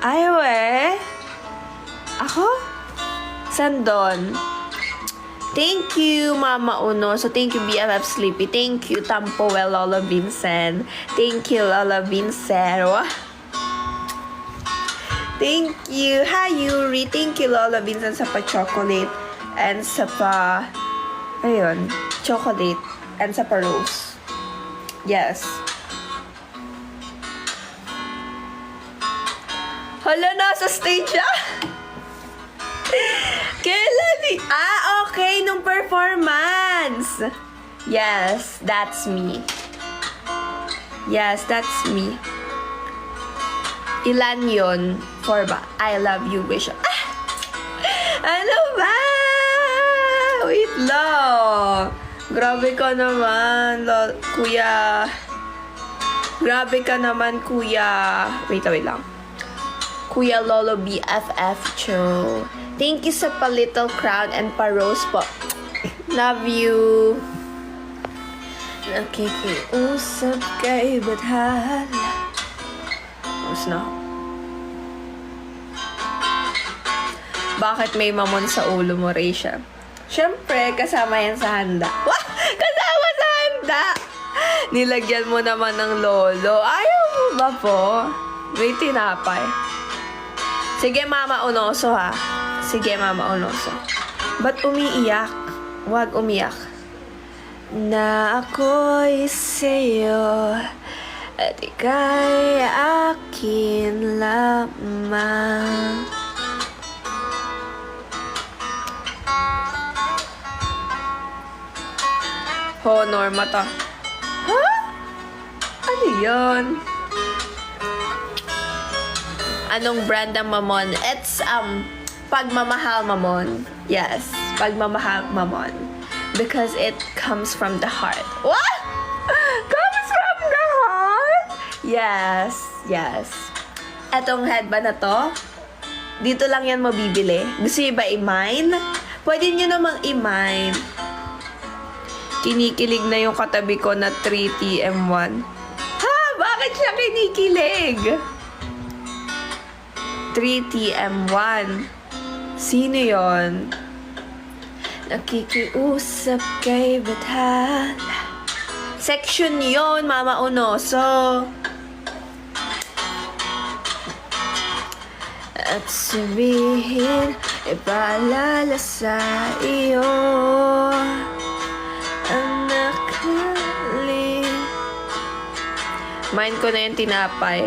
Ayaw eh. Ako? Sandon. Thank you, Mama Uno. So, thank you, BFF Sleepy. Thank you, Tampoel, Lola Vincent. Thank you, Lola Vincent. Thank you. Hi, Yuri. Thank you, Lola Vincent, sa pa-chocolate. And sa pa... Ayun. Chocolate. And sa pa-rose. Yes. Hala, nasa stage ah! Kailan okay, nung performance. Yes, that's me. Yes, that's me. Ilan yun? 4 ba? I love you, wish. Ah! Ano ba? Wait lang. Grabe ka naman, kuya. Grabe ka naman, kuya. Wait lang. Kuya Lolo BFF Cho. Thank you sa pa-little crown and pa-rose po. Love you. Nakikiusap kay Badhala. Tapos na. Bakit may mamon sa ulo mo, Raysha? Siyempre, kasama yan sa handa. Wah! Kasama sa handa! Nilagyan mo naman ng lolo. Ayaw mo ba po? May tinapay. Sige, Mama Unoso, ha? Sige, Mama Unoso. Ba't umiiyak? Huwag umiyak. Na ako'y sa'yo at ika'y akin lamang. Honor mata. Ha? Ano yun? Anong brand ang mamon? It's, Pagmamahal Mamon. Yes, Pagmamahal Mamon. Because it comes from the heart. What? Comes from the heart? Yes, yes. Etong headband na to, dito lang yan mabibili. Gusto niyo ba i-mine? Pwede niyo namang i-mine. Kinikilig na yung katabi ko na 3TM1. Ha? Bakit siya kinikilig? 3TM1. Sino yon? Nakikiusap kay Badhala. Section yon, Mama Unoso. At sabihin, ipaalala sa iyo ang nakaling. Mind ko na yung tinapay.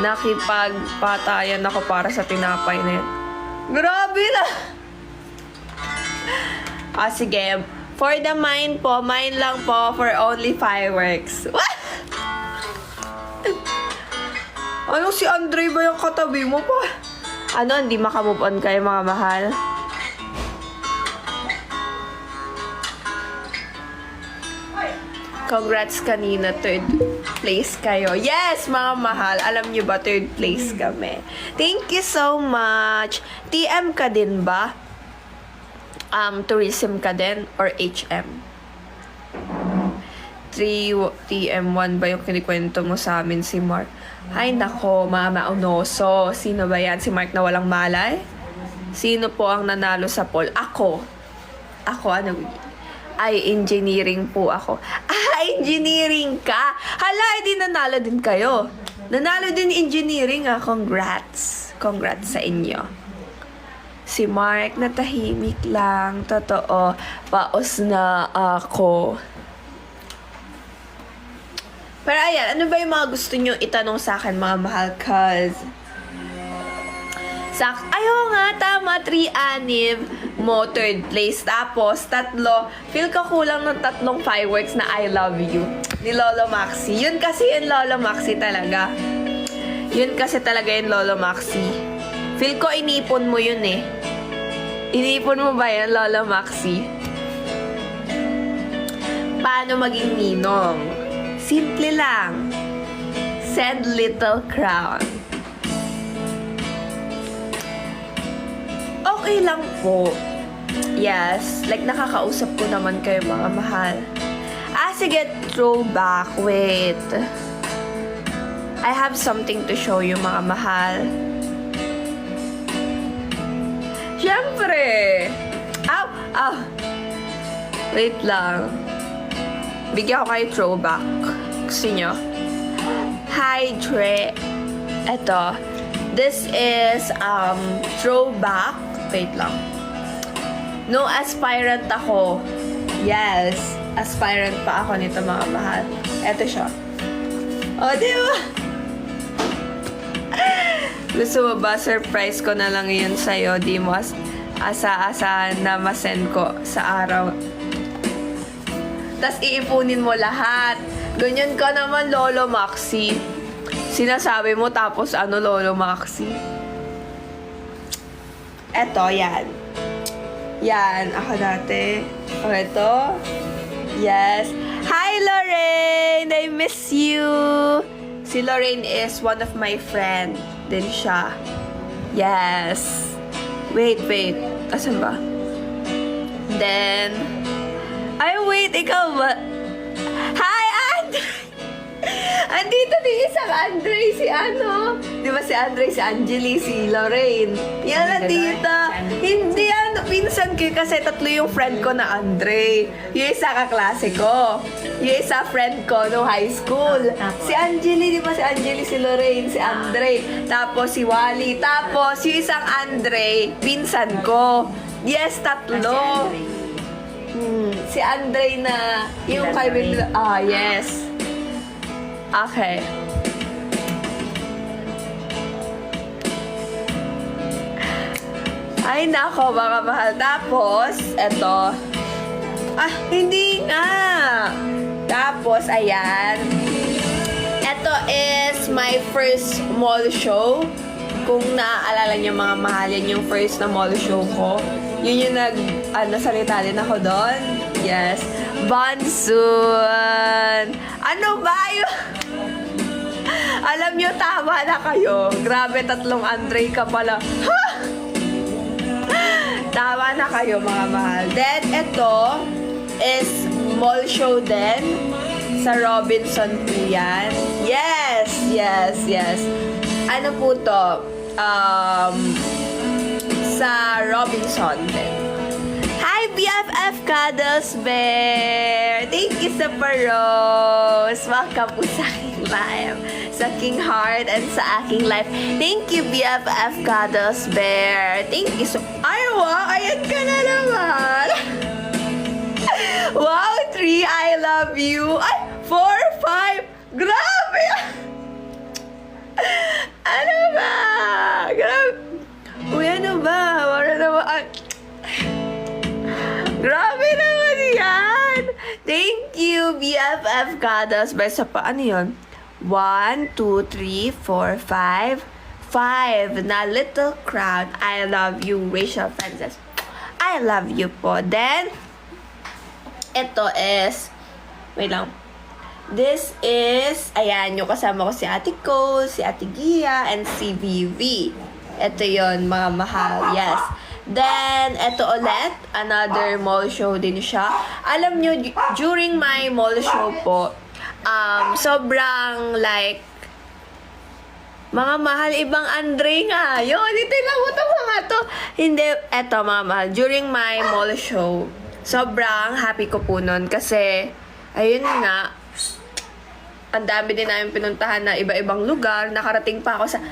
Nakipagpatayan ako para sa tinapay na yun. Grabe na! Sige. For the mine po, mine lang po for only fireworks. What? Ano si Andre ba yung katabi mo pa? Ano, hindi makamove on kayo mga mahal? Congrats kanina, 3rd place kayo. Yes, mga mahal. Alam nyo ba, 3rd place kami. Thank you so much. TM ka din ba? Tourism ka din? Or HM? 3TM1 ba yung kinikwento mo sa amin si Mark? Ay, nako, Mama Unoso. Sino ba yan? Si Mark na walang malay? Sino po ang nanalo sa poll? Ako. Ako, ano? Ay, engineering po ako. Engineering ka? Hala, hindi nanalo din kayo. Nanalo din engineering, Congrats. Congrats sa inyo. Si Mark, natahimik lang. Totoo. Paos na ako. Pero ayan, ano ba yung mga gusto nyo itanong sa akin, mga mahal? Cause... Ayaw nga, tama, 3-6 mo, 3rd place. Tapos, 3, feel ka kulang ng 3 fireworks na I love you ni Lolo Maxi. Yun kasi yung Lolo Maxi talaga. Yun kasi talaga yung Lolo Maxi. Feel ko inipon mo yun eh. Inipon mo ba yan, Lolo Maxi? Paano maging ninong? Simple lang. Send little crown. Okay lang po. Yes. Like, nakakausap ko naman kayo, mga mahal. Sige, throwback. Wait. I have something to show you, mga mahal. Siyempre! Ow! Ow! Wait lang. Bigyan ko kayo throwback. Gusto nyo? Hi, Dre. Eto. This is, throwback. Wait lang. No aspirant ako. Yes. Aspirant pa ako nito, mga mahal. Eto siya. O, di ba? Gusto mo ba, surprise ko na lang yun sa'yo, di mo asa-asa na masend ko sa araw. Tas iipunin mo lahat. Ganyan ka naman, Lolo Maxi. Sinasabi mo tapos ano, Lolo Maxi? Eto, yan. Yan, ako dati. O, eto. Yes. Hi, Lorraine! I miss you! Si Lorraine is one of my friend din siya. Yes. Wait. Asan ba? Then, ay, wait, ikaw ba? Hi, Andre! Andito din isang Andre, si ano? Di ba si Andre, si Angeli, si Lorraine? Yan na dito. Hindi, pinsan ko kasi tatlo yung friend ko na Andre. Yung isa kaklase ko. Yung isa friend ko no high school. Si Angeli, di ba si Angeli, si Lorraine, si Andre. Tapos si Wally. Tapos yung isang Andre, pinsan ko. Yes, tatlo. Si Andre na, yung kaibigan, yes. Okay. Ay, nako, mga mahal. Tapos, eto. Hindi nga. Tapos, ayan. Eto is my first mall show. Kung naaalala niyo, mga mahal, yan yung first na mall show ko. Yun yung nasalita din ako doon. Yes. Bansun. Ano ba yun? Alam nyo, tama na kayo. Grabe, tatlong Andre ka pala. Ha! Tama na kayo, mga mahal. Then, ito is mall show din. Sa Robinson po yan. Yes. Ano po to? Sa Robinson din. Hi, BFF Cuddles Bear! Thank you sa Paros! Welcome po sa aking live. Sa aking heart and sa aking life. Thank you, BFF Cuddles Bear. Thank you so... Ay, wow! Ayan ka na naman! Wow, 3, I love you! Ay, 4, 5! Grabe! Ano ba? Grabe! Uy, ano ba? Wala naman... Grabe naman yan! Thank you, BFF Cuddles Bear. Sa pa, ano yun? 1, 2, 3, 4, 5. 5 na Little Crown. I love you, Rachel Frances. I love you po. Then, ito is, wait lang. This is, ayan, yung kasama ko si Ate Cole, si Ate Gia, and si Vivi. Ito yon, mga mahal. Yes. Then, ito ulit, another mall show din siya. Alam nyo, during my mall show po, sobrang like, mga mahal, ibang Andre nga. Yun, itinan mo ito mga to. Hindi, eto mga mahal. During my mall show, sobrang happy ko po nun. Kasi, ayun nga, ang dami din namin pinuntahan na iba-ibang lugar. Nakarating pa ako sa,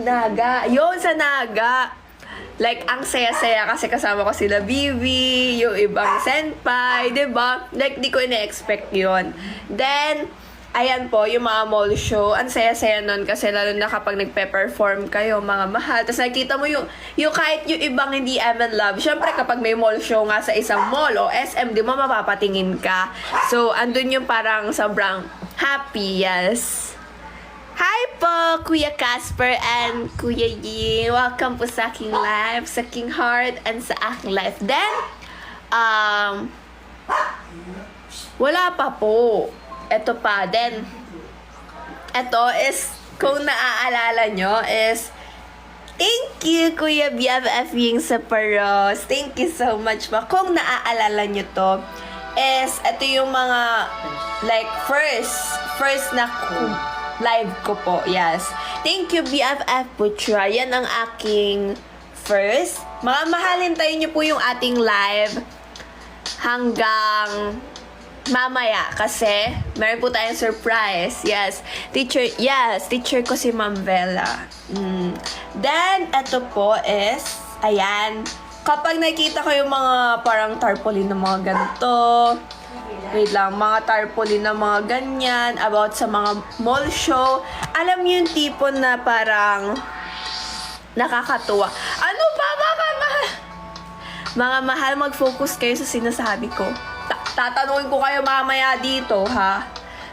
Naga. Yun, sa Naga. Like, ang saya-saya kasi kasama ko sila Vivi, yung ibang senpai, diba? Like, di ko ina-expect yun. Then, ayan po, yung mga mall show, ang saya-saya nun kasi lalo na kapag nagpe-perform kayo, mga mahal. Tapos nakikita mo yung kahit yung ibang hindi I'm in love. Siyempre, kapag may mall show nga sa isang mall o SM, di mo mapapatingin ka. So, andun yung parang sobrang happy, yes. Hi po, Kuya Casper and Kuya Ying. Welcome po sa aking live, sa aking heart, and sa aking life. Then, wala pa po. Ito pa. Then, ito is, kung naaalala nyo, is, thank you, Kuya BFF Ying sa Paros. Thank you so much po. Kung naaalala nyo to, is, ito yung mga, like, first na live ko po. Yes. Thank you, BFF Putra. Yan ang aking first, mga mahal, hintayin niyo po yung ating live hanggang mamaya kasi meron po tayong surprise. Yes, teacher ko si Ma'am Bella. Then, ito po is, ayan, kapag nakikita ko yung mga parang tarpaulin na mga ganito, wait lang, mga tarpaulin na mga ganyan, about sa mga mall show, alam niyo yung tipo na parang nakakatuwa. Ano ba, mga mahal? Mga mahal, mag-focus kayo sa sinasabi ko. Tatanungin ko kayo mamaya dito, ha?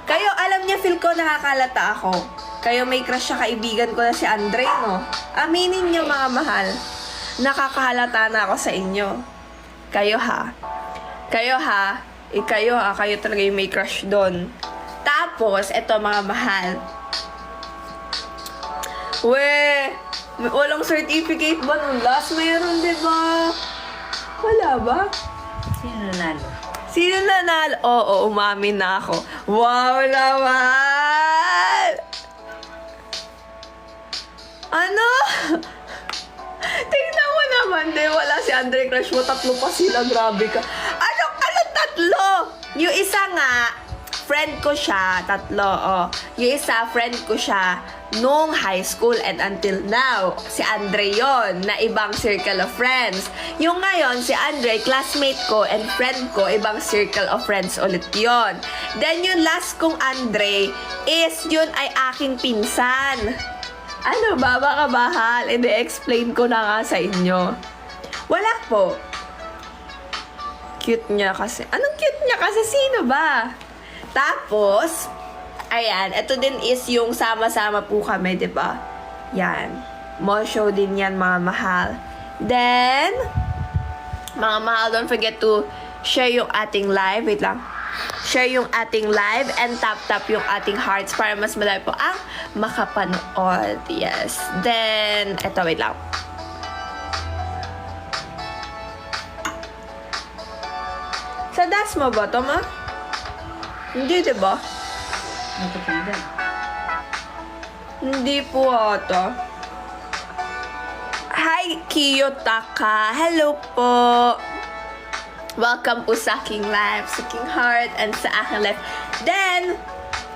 Kayo, alam niya, feel ko nakakalata ako. Kayo may crush sa kaibigan ko na si Andre, no? Aminin niyo, mga mahal. Nakakahalata na ako sa inyo. Kayo, ha? Kayo, ha? Kayo, ha? Kayo talaga yung may crush doon. Tapos, eto, mga mahal. Walang certificate ba nung last? Mayroon, diba? Wala ba? Sino nanalo? Sino nanalo? Oo, umamin na ako. Wow naman! Ano? Tingnan mo naman, wala si Andre crush mo, tatlo pa sila, grabe ka. Anong tatlo? Yung isa nga, friend ko siya, tatlo, oh. Yung isa, friend ko siya nung high school and until now. Si Andre yon na ibang circle of friends. Yung ngayon, si Andre, classmate ko and friend ko, ibang circle of friends ulit yon. Then yung last kong Andre is yun ay aking pinsan. Ano ba, baka bahal? I-explain ko na nga sa inyo. Wala po. Cute niya kasi. Anong cute niya kasi? Sino ba? Tapos, ayan, ito din is yung sama-sama po kami, di ba? Yan. Mall show din yan, mga mahal. Then, mga mahal, don't forget to share yung ating live. Wait lang. Share yung ating live and tap-tap yung ating hearts para mas madami po ang makapanood. Yes. Then, eto, wait lang. Sa das mo ba ito, ma? Hindi, diba? Nakapagdan. Hindi po ata. Hi, Kiyotaka. Hello po. Welcome po sa aking live, sa aking heart, and sa aking live. Then,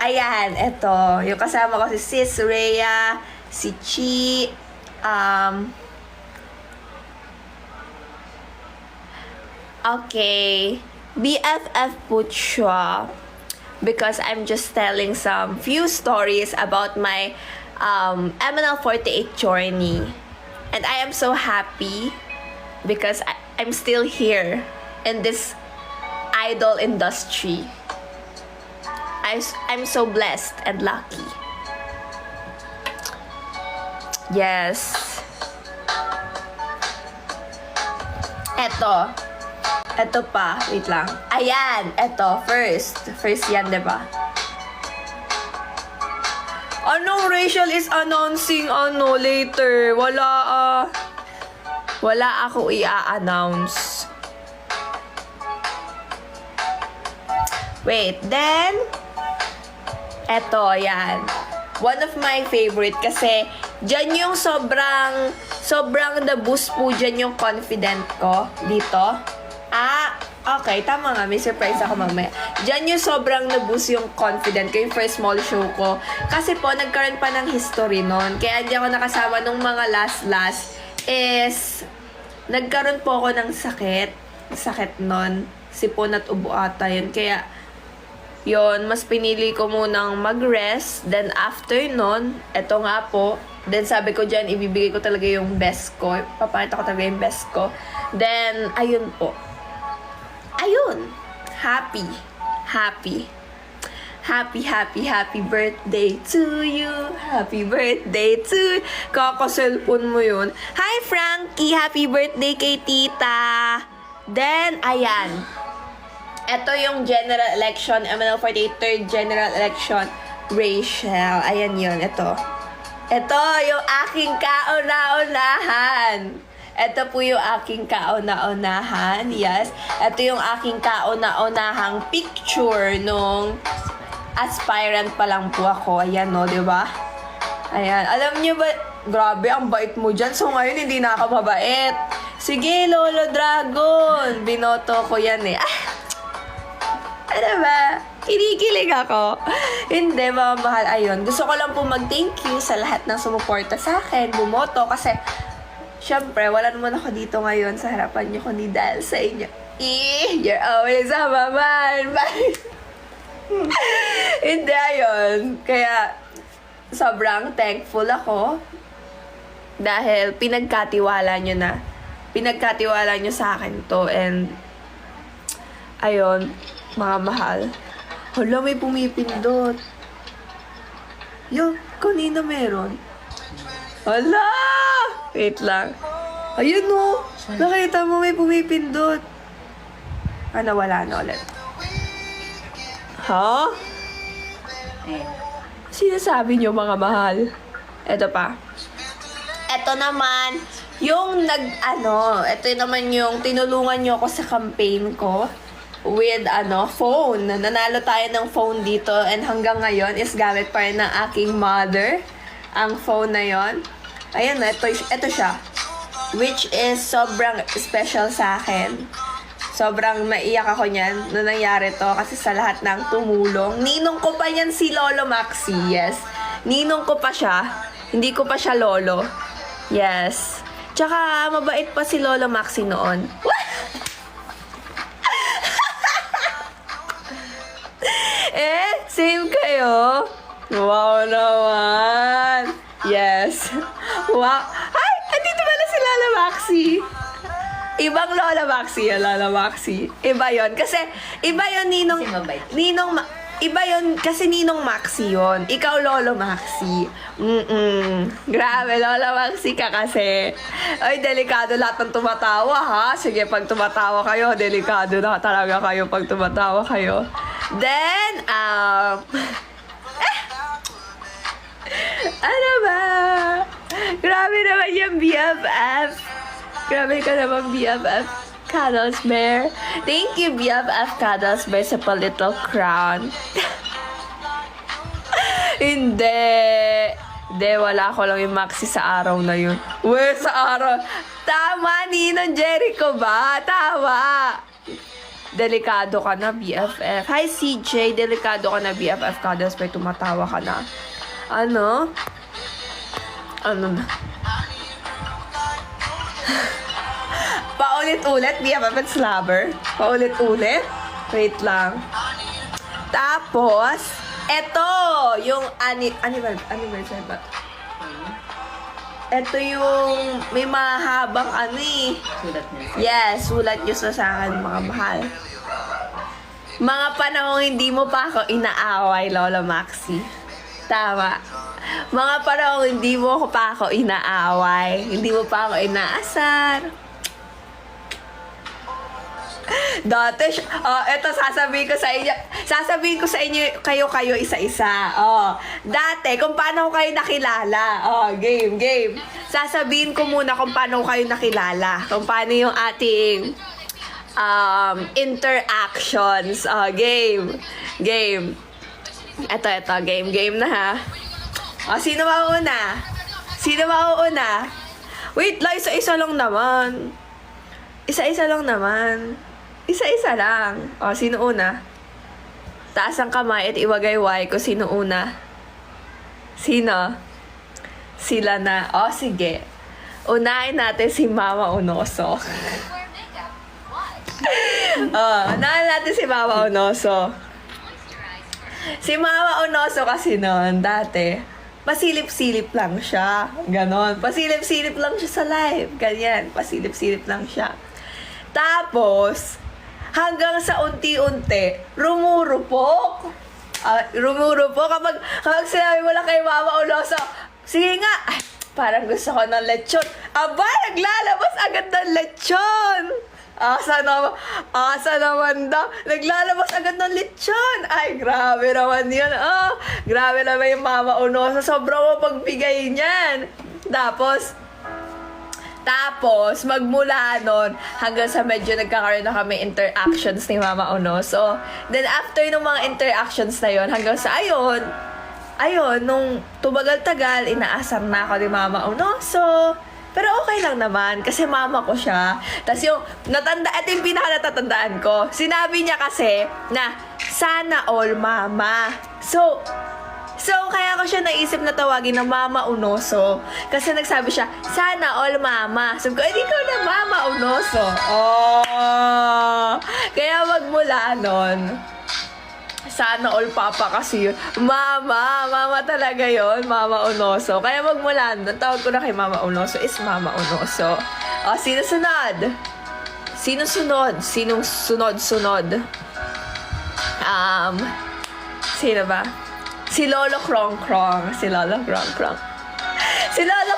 ayan, eto. Yung kasama ko si Sis Rhea, si Chi, okay, BFF po siya. Because I'm just telling some few stories about my MNL48 journey. And I am so happy because I'm still here in this idol industry. I'm so blessed and lucky. Yes. Eto pa. Wait lang. Ayan. Eto. First yan, diba? Anong Rachel is announcing later? Wala ako i-announce. Wait, then eto, yan. One of my favorite kasi dyan yung sobrang na-boost po dyan yung confident ko dito. Okay, tama nga. May surprise ako mamaya. Diyan yung sobrang na-boost yung confident ko, yung first small show ko. Kasi po, nagkaroon pa ng history nun. Kaya hindi ako nakasama nung mga last is nagkaroon po ako ng sakit nun. Sipon at ubo ata yun. Kaya, yun, mas pinili ko munang mag-rest. Then, after nun, eto nga po. Then, sabi ko dyan, ibibigay ko talaga yung best ko. Papakita ko talaga yung best ko. Then, ayun po. Ayun. Happy birthday to you. Happy birthday to... Kaka-cellphone mo yun. Hi, Frankie. Happy birthday kay tita. Then, ayan. Ito yung general election. MNL48 third general election. Rachel. Ayan yun. Ito yung aking kauna-unahan. Ito po yung aking kauna-unahan. Yes. Ito yung aking kauna-unahang picture nung aspirant pa lang po ako. Ayan, no, di ba? Ayan. Alam niyo ba, Grabe, ang bait mo dyan. So ngayon, hindi na ako mabait. Sige, Lolo Dragon. Binoto ko yan eh. Ano ba? Kinikilig ako. Hindi, mga mahal. Ayun, gusto ko lang po mag-thank you sa lahat ng sumuporta sa akin. Bumoto kasi, syempre, wala naman ako dito ngayon sa harapan niyo kundi dahil sa inyo. You're always on my mind. Hindi, ayun. Kaya, sobrang thankful ako dahil pinagkatiwala nyo na. Pinagkatiwala nyo sa akin to. And, ayun, mga mahal. Hala, may pumipindot. Yo, kanina meron. Hala! Wait lang. Ayun o. Nakita mo may pumipindot. Wala na ulit. Ha? Eh, Sinasabi nyo mga mahal. Eto pa. Eto naman, yung ito naman yung tinulungan nyo ako sa campaign ko with, phone. Nanalo tayo ng phone dito and hanggang ngayon is gamit pa rin ng aking mother ang phone na yon. Ayan, ito siya. Which is sobrang special sa akin. Sobrang maiyak ako niyan na nangyari to kasi sa lahat ng tumulong. Ninong ko pa yan si Lolo Maxi, yes. Ninong ko pa siya. Hindi ko pa siya lolo. Yes. Tsaka mabait pa si Lolo Maxi noon. Same kayo. Wow naman. Yes. Wow. Ay, andito pala si Lolo Maxi. Ibang Lola Maxi yung Lola Maxi. Iba yon kasi iba yon Kasi mabait. Iba yon kasi Ninong Maxi yon. Ikaw Lolo Maxi. Grabe, Lola Maxi ka kasi. Ay, delikado lahat ng tumatawa ha. Sige, pag tumatawa kayo, delikado na talaga kayo pag tumatawa kayo. Then, ano ba? Grabe naman yung BFF. Grabe ka naman, BFF Cuddles Bear. Thank you, BFF Cuddles Bear, sa little crown. Hindi, wala ko lang yung Maxi sa araw na yun. Sa araw. Tama, Ninong Jericho ba? Tama. Delikado ka na, BFF. Hi, CJ. Delikado ka na, BFF Cuddles Bear. Tumatawa ka na. Ano na? Paulit-ulit, BFF at Slobber. Paulit-ulit. Wait lang. Tapos, eto, yung anniversary ba? Eto yung may mahabang sulat niya. Yes, sulat nyo sa akin, mga mahal. Mga panahong hindi mo pa ako inaaway, Lola Maxi. Tama. Mga panahong hindi mo pa ako inaaway. Hindi mo pa ako inaasar. Dati, eto sasabihin ko sa inyo, kayo isa-isa. Dati, kung paano ko kayo nakilala. Game. Sasabihin ko muna kung paano ko kayo nakilala. Kung paano yung ating interactions. Game. Eto, game na ha. Sino mauuna? Wait lang, isa-isa lang naman. Isa-isa lang. Sino una? Taas ang kamay at iwagayway ko sino una. Sino? Sila na. Sige. Unahin natin si Mama Unoso. Unahin natin si Mama Unoso. Si Mama Unoso kasi noon, dati, pasilip-silip lang siya. Ganon. Pasilip-silip lang siya sa live. Ganyan. Pasilip-silip lang siya. Tapos, hanggang sa unti-unti, rumurupok. Kapag sinabi mo lang kay Mama Unoso, sige nga, ay, parang gusto ko ng lechon. Aba, naglalabas agad ng lechon. Asa naman daw. Naglalabas agad ng lechon. Ay, grabe naman yun. Grabe naman yung Mama Unoso. Sobrang mapagbigay niyan. Tapos, magmula nun, hanggang sa medyo nagkakaroon na kami interactions ni Mama Unoso. Then, after ng mga interactions na yon hanggang sa ayun, ayun, nung tumagal-tagal, inaasar na ako ni Mama Unoso. Pero okay lang naman, kasi mama ko siya. Tapos yung ito yung pinaka-natatandaan ko. Sinabi niya kasi na, sana all mama. So, kaya ko siya naisip na tawagin na Mama Unoso. Kasi nagsabi siya, sana all mama. Sabi ko, di ko na Mama Unoso. Oh! Kaya magmula nun, sana all papa kasi yun. Mama talaga yon, Mama Unoso. Kaya magmula nun, tawag ko na kay Mama Unoso is Mama Unoso. O, sino sunod? Sinong sunod? Sino ba? Si Lolo Krong Krong. Si Lolo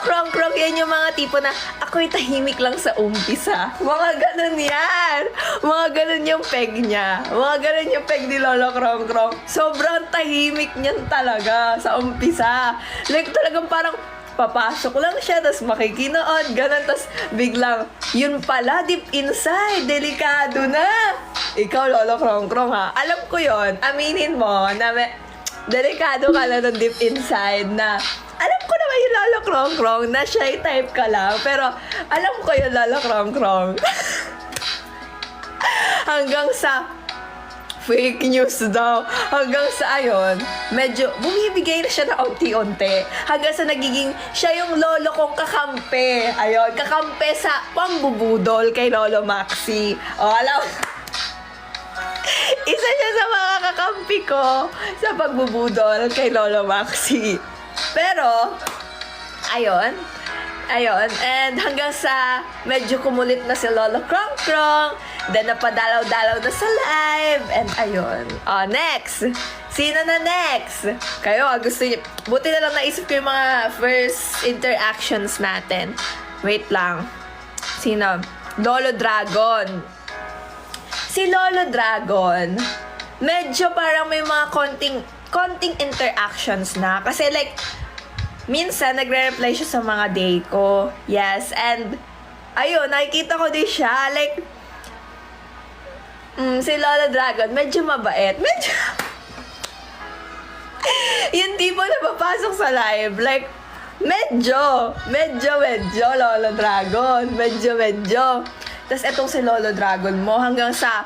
Krong Krong, yan yung mga tipo na ako'y tahimik lang sa umpisa. Mga ganun yan. Mga ganun yung peg niya. Mga ganun yung peg ni Lolo Krong Krong. Sobrang tahimik niyan talaga sa umpisa. Like talagang parang papasok lang siya, tapos makikinood, ganun, tapos biglang, yun pala, deep inside, delikado na. Ikaw, Lolo Krong Krong, ha? Alam ko yon, aminin mo, na delikado ka na ng deep inside na, alam ko naman yung Lolo Krong Krong na shy type ka lang, pero alam ko yung Lolo Krong Krong. Hanggang sa fake news daw. Hanggang sa ayon, medyo bumibigay na siya na unti-unti. Hanggang sa nagiging siya yung lolo kong kakampi. Ayun, kakampi sa pambubudol kay Lolo Maxi. O, alam isa siya sa mga kakampi ko sa pagbubudol kay Lolo Maxi. Pero, ayun, and hanggang sa medyo kumulit na si Lolo Krong Krong, then napadalaw-dalaw na sa live, and ayun. Next! Sino na next? Kayo, gusto niyo, buti na lang naisip ko yung mga first interactions natin. Wait lang. Sino? Lolo Dragon. Si Lolo Dragon, medyo parang may mga konting interactions na. Kasi like, minsan, nagre-reply siya sa mga day ko. Yes, and ayun, nakikita ko din siya. Like, si Lolo Dragon, medyo mabait. Medyo, yung tipo na papasok sa live. Like, medyo, Lolo Dragon. Medyo. Tapos, etong si Lolo Dragon mo, hanggang sa,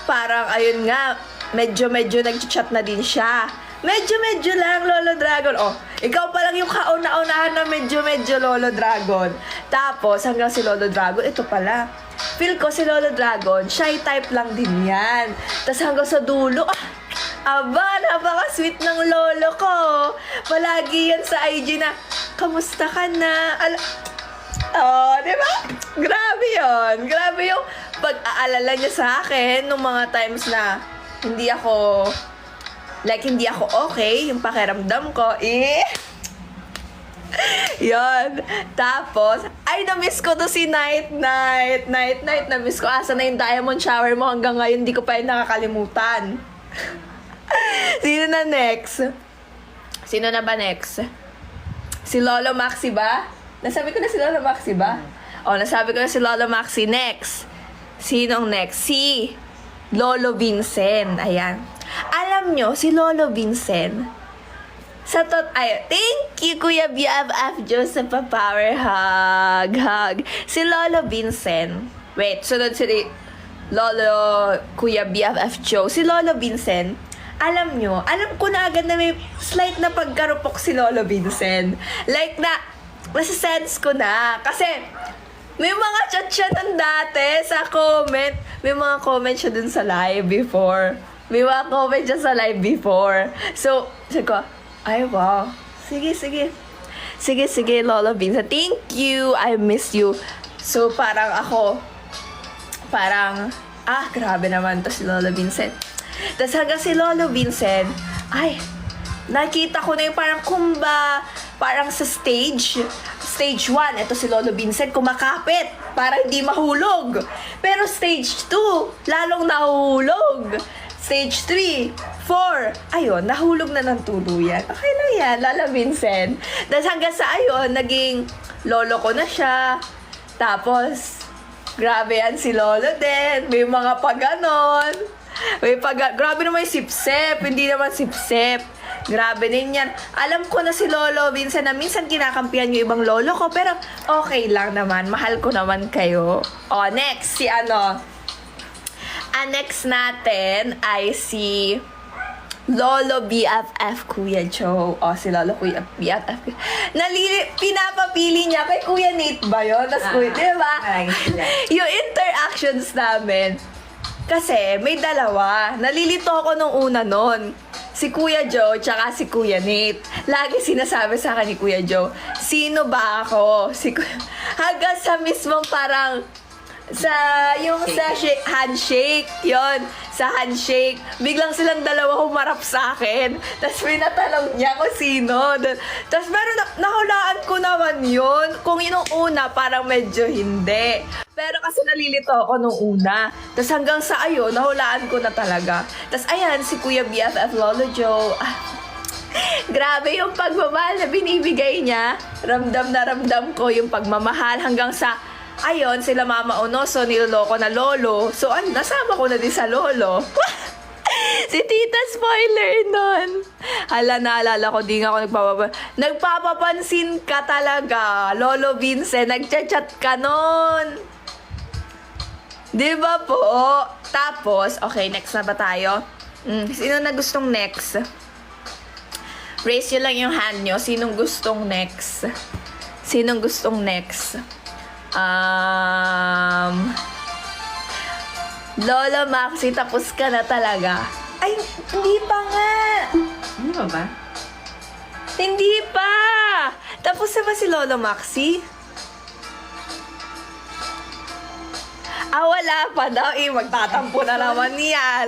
parang, ayun nga, medyo nag-chat na din siya. Medyo lang, Lolo Dragon. Oh, ikaw pa lang yung kauna-unahan na medyo Lolo Dragon. Tapos, hanggang si Lolo Dragon, ito pala. Feel ko si Lolo Dragon, shy type lang din yan. Tapos hanggang sa dulo, napaka-sweet ng lolo ko. Palagi yan sa IG na, kamusta ka na? Di ba? Grabe yon. Grabe yung pag-aalala niya sa akin nung mga times na hindi ako okay, yung pakiramdam ko, yon. Tapos, ay, na-miss ko to si Night. Na-miss ko. Asa na yung diamond shower mo hanggang ngayon, di ko pa yun nakakalimutan. Sino na ba next? Si Lolo Maxi ba? Nasabi ko na si Lolo Maxi ba? Nasabi ko na si Lolo Maxi. Next. Sinong next? Si Lolo Vincent. Ayan. Alam nyo, si Lolo Vincent, thank you, Kuya BFF Joseph, pa-power hug. Si Lolo Vincent. Wait, sunod si Lolo Kuya BFF Joe. Si Lolo Vincent, alam ko na agad na may slight na pagkarupok si Lolo Vincent. Like nasa-sense ko na. Kasi, may mga chat siya nun dati sa comment. May mga comment siya dun sa live before. So, sabi ko, ay, wow. Sige, Lolo Vincent. Thank you. I miss you. So, grabe naman to si Lolo Vincent. Tapos hanggang si Lolo Vincent, ay, nakita ko na yung parang sa stage 1, ito si Lolo Vincent, kumakapit para hindi mahulog. Pero stage 2, lalong nahuhulog. Stage 3, 4, ayun, nahulog na ng tuluyan. Okay lang yan, Lolo Vincent. Tapos hanggang sa ayun, naging lolo ko na siya. Tapos, grabe yan si Lolo din. May mga paganon. Grabe naman yung sip-sip. Hindi naman sip-sip. Grabe din yan. Alam ko na si Lolo Vincent na minsan kinakampihan yung ibang lolo ko, pero okay lang naman. Mahal ko naman kayo. O, next, si ano. Next natin ay si Lolo BFF Kuya Joe. O, si Lolo Kuya BFF. Pinapapili niya kay Kuya Nate ba yun? Tapos Kuya, di ba? Yung interactions namin, kasi may dalawa. Nalilito ako nung una nun. Si Kuya Joe tsaka si Kuya Nate. Lagi sinasabi sa akin ni Kuya Joe, sino ba ako? Hanggang sa mismong parang handshake, yon sa handshake, biglang silang dalawa humarap sa akin. Tapos pinatanong niya kung sino. Tapos meron nahulaan ko naman yun. Kung yung una, parang medyo hindi. Pero kasi nalilito ako nung una. Tapos hanggang sa ayun, nahulaan ko na talaga. Tapos ayan, si Kuya BFF Lolo Joe. Grabe yung pagmamahal na binibigay niya. Ramdam na ramdam ko yung pagmamahal hanggang sa ayun, sila Mama Onoso, niloloko na lolo. So, nasama ko na din sa lolo. Si Tita Spoiler nun. Hala, naalala ko, di nga ako nagpapapansin ka talaga. Lolo Vincent, nagchat-chat ka nun. Di ba po? Tapos, okay, next na ba tayo? Sino na gustong next? Raise nyo lang yung hand nyo. Sinong gustong next? Sinong gustong next? Lolo Maxi, tapos ka na talaga. Ay, hindi pa nga. Ano ba? Hindi pa. Tapos na ba si Lolo Maxi? Wala pa daw. Magtatampo na naman yan.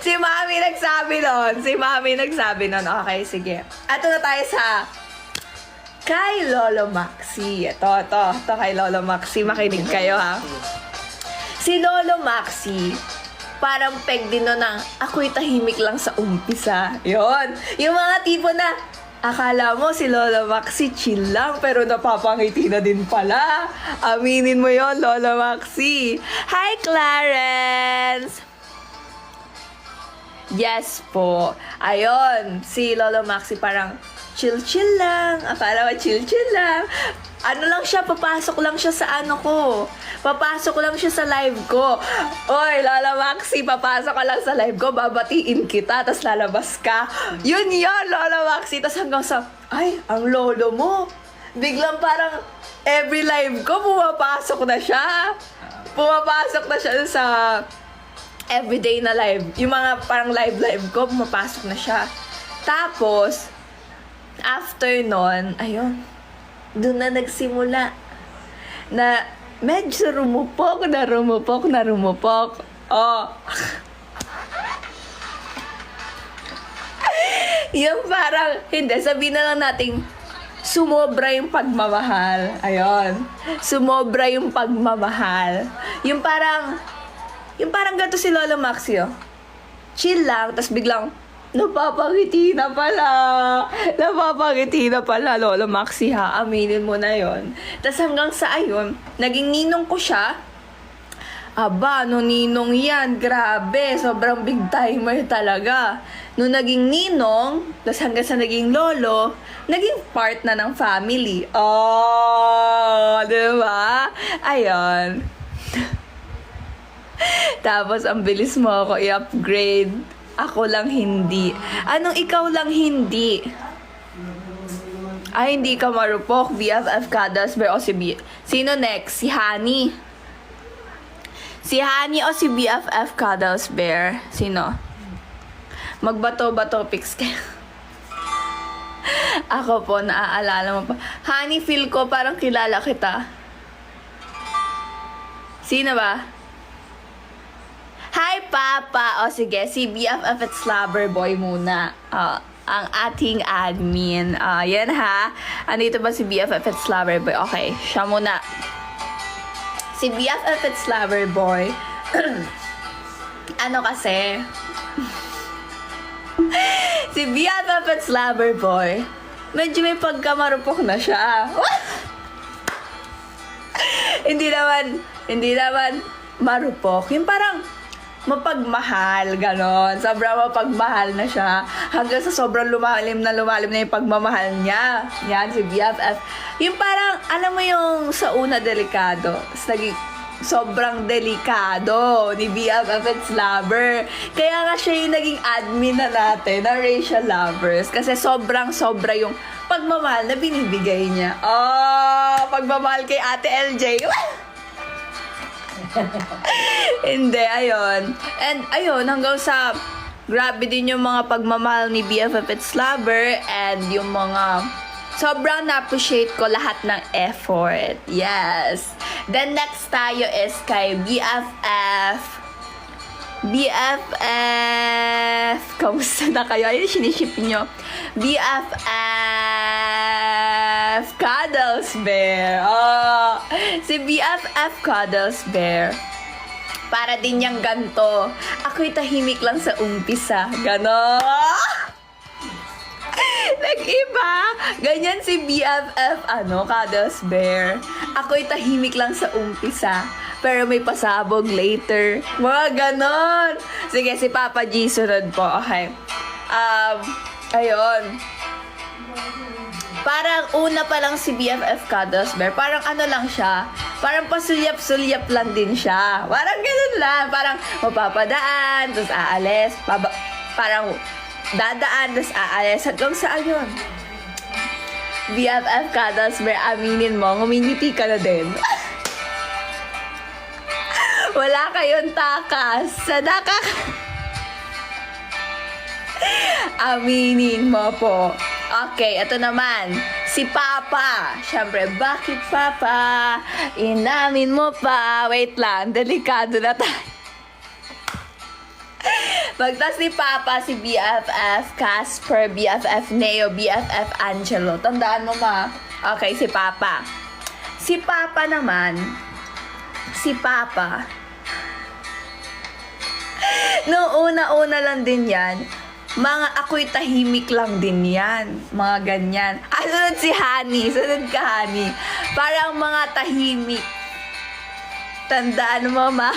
Si Mami nagsabi nun. Okay, sige. Ato na tayo sa kay Lolo Maxi. Ito kay Lolo Maxi. Makinig kayo, ha? Si Lolo Maxi, parang peg din nun na ako'y tahimik lang sa umpisa. Yon. Yung mga tipo na, akala mo si Lolo Maxi chill lang, pero napapangiti na din pala. Aminin mo yon, Lolo Maxi. Hi, Clarence! Yes po. Ayun, si Lolo Maxi parang chill-chill lang. Akala mo chill-chill lang. Ano lang siya, papasok lang siya sa ano ko. Papasok lang siya sa live ko. Oy, Lola Maxi, papasok ka lang sa live ko, babatiin kita, tas lalabas ka. Yun, Lola Maxi. Tas hanggang sa, ay, ang lolo mo. Biglang parang, every live ko, pumapasok na siya. Pumapasok na siya sa everyday na live. Yung mga parang live ko, pumapasok na siya. Tapos, after nun, ayun, doon na nagsimula na medyo rumupok. Oh. Yung parang, hindi, sabihin na lang natin, sumobra yung pagmamahal. Ayun. Sumobra yung pagmamahal. Yung parang ganito si Lolo Maxi, oh. Chill lang, tas biglang, napapangiti na pala, Lolo Maxi, ha? Aminin mo na yon. Tapos hanggang sa ayun, naging ninong ko siya. Aba, no ninong yan, grabe, sobrang big timer talaga. No naging ninong, tapos hanggang sa naging lolo, naging part na ng family. Oh, diba? Ayun. Tapos ang bilis mo ako i-upgrade. Ako lang hindi. Anong ikaw lang hindi? Ay, hindi ka marupok. BFF Kadas Bear o si Sino next? Si Honey. Si Honey o si BFF Cuddles Bear? Sino? Magbato-bato pics kayo. Ako po, naaalala mo pa. Honey, feel ko parang kilala kita. Sino ba? Hi, Papa! O sige, si BFF at Slobberboy muna. Ang ating admin. Yan ha. Andito ba si BFF at Slobberboy? Okay, siya muna. Si BFF at Slobberboy, ano kasi? Si BFF at Slobberboy, medyo may pagkamarupok na siya. hindi naman marupok. Yung parang, mapagmahal, ganon. Sobrang mapagmahal na siya. Hanggang sa sobrang lumalim na yung pagmamahal niya. Yan, si BFF. Yung parang, alam mo yung sa una delikado, tapos naging sobrang delikado ni BFF at Lover. Kaya nga siya yung naging admin na natin na Racial Lovers. Kasi sobra yung pagmamahal na binibigay niya. Pagmamahal kay Ate LJ. Hindi, ayun. And ayun, hanggang sa grabe din yung mga pagmamahal ni BFF at Lover and yung mga sobrang na-appreciate ko lahat ng effort. Yes. Then next tayo is kay BFF. BFF. Kamusta na kayo? Ayun, siniship nyo. BFF Cuddles Bear. Si BFF Cuddles Bear. Para din niyang ganto. Ako'y tahimik lang sa umpisa. Ganon. Nag-iba. Ganyan si BFF, Cuddles Bear. Ako'y tahimik lang sa umpisa, pero may pasabog later. Mga ganon. Sige, si Papa G sunod po. Okay. Ayun. Parang una pa lang si BFF Cuddles Bear, parang lang siya. Parang pasulyap-sulyap lang din siya. Parang ganun lang. Parang mapapadaan, tapos aalis. Parang dadaan, tapos aalis. Hanggang saan yun? BFF Cuddles Bear, aminin mo, ngumingiti ka na din. Wala kayong takas. Sadaka. Aminin mo po. Okay, ito naman. Si Papa. Siyempre, bakit Papa? Inamin mo pa. Wait lang, delikado na tayo. Pagtas ni Papa, si BFF Casper, BFF Neo, BFF Angelo. Tandaan mo ma. Okay, si Papa. Si Papa naman, si Papa. Noong una-una lang din yan, mga ako'y tahimik lang din yan. Mga ganyan. Sunod si Honey. Sunod ka, Honey. Parang mga tahimik. Tandaan mo, ma.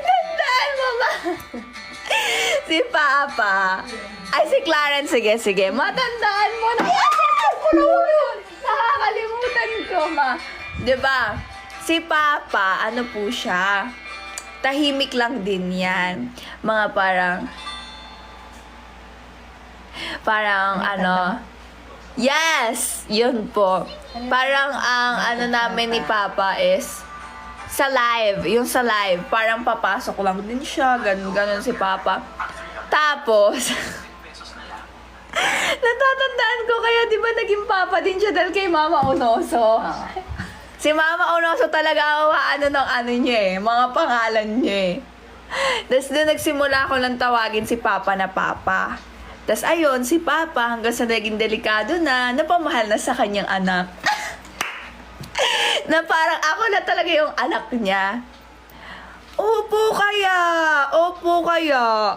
Tandaan mo, ma. Si Papa. Ay, si Clarence. Sige. Matandaan mo na. Nakakalimutan ko, ma. Diba? Si Papa, ano po siya? Tahimik lang din yan. Mga parang yes! Yun po. Parang ang namin ni Papa is sa live. Yung sa live, parang papasok lang din siya. Ganun si Papa. Tapos, natatandaan ko kaya di ba naging Papa din siya dahil kay Mama Onoso. Si Mama Onoso talaga ng niya mga pangalan niya Tapos doon nagsimula ko lang tawagin si Papa na Papa. Tapos ayun, si Papa hanggang sa naging delikado na, napamahal na sa kanyang anak. Na parang ako na talaga yung anak niya. Opo kaya.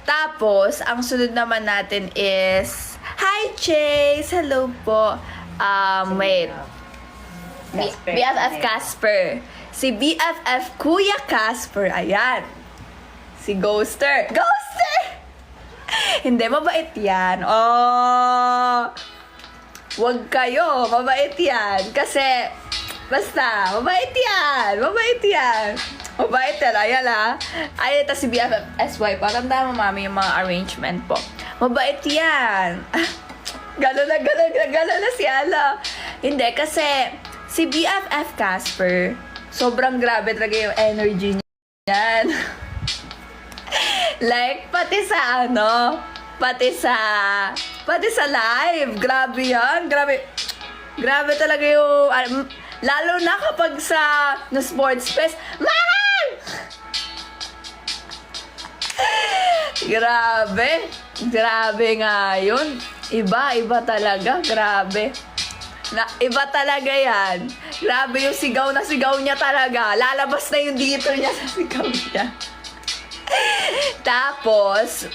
Tapos, ang sunod naman natin is, Hi Chase! Hello po. Wait. BFF Casper. Si BFF Kuya Casper. Ayan. Si Ghoster. Hindi, mabait yan. Wag kayo. Mabait yan. Kasi, basta, mabait yan. Mabait yan. Ayan ha. Ay, ito si BFF SY. Patanda mo, mami, yung mga arrangement po. Mabait yan. Gano'n na si Ala. Hindi, kasi, si BFF Casper, sobrang grabe talaga yung energy niyan. Like, pati sa live. Grabe yan. Grabe talaga yung, lalo na kapag sa sports fest, mahal! Grabe nga yun. Iba talaga. Grabe. Iba talaga yan. Grabe yung sigaw niya talaga. Lalabas na yung dito niya sa sigaw niya. Tapos,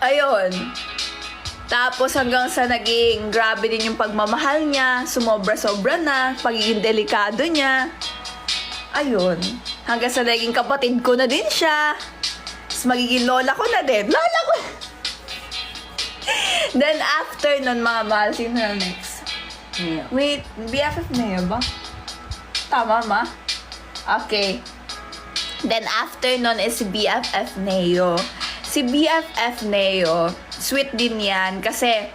ayun. Tapos hanggang sa naging grabe din yung pagmamahal niya. Sumobra-sobra na. Pagiging delikado niya. ayun. Hanggang sa naging kapatid ko na din siya. Tapos magiging lola ko na din. Lola ko! Then after nun, mga mahal, sino na next? Neo. Wait, BFF Neo ba? Tama ma? Okay. Then after nun is si BFF Neo. Si BFF Neo, sweet din yan kasi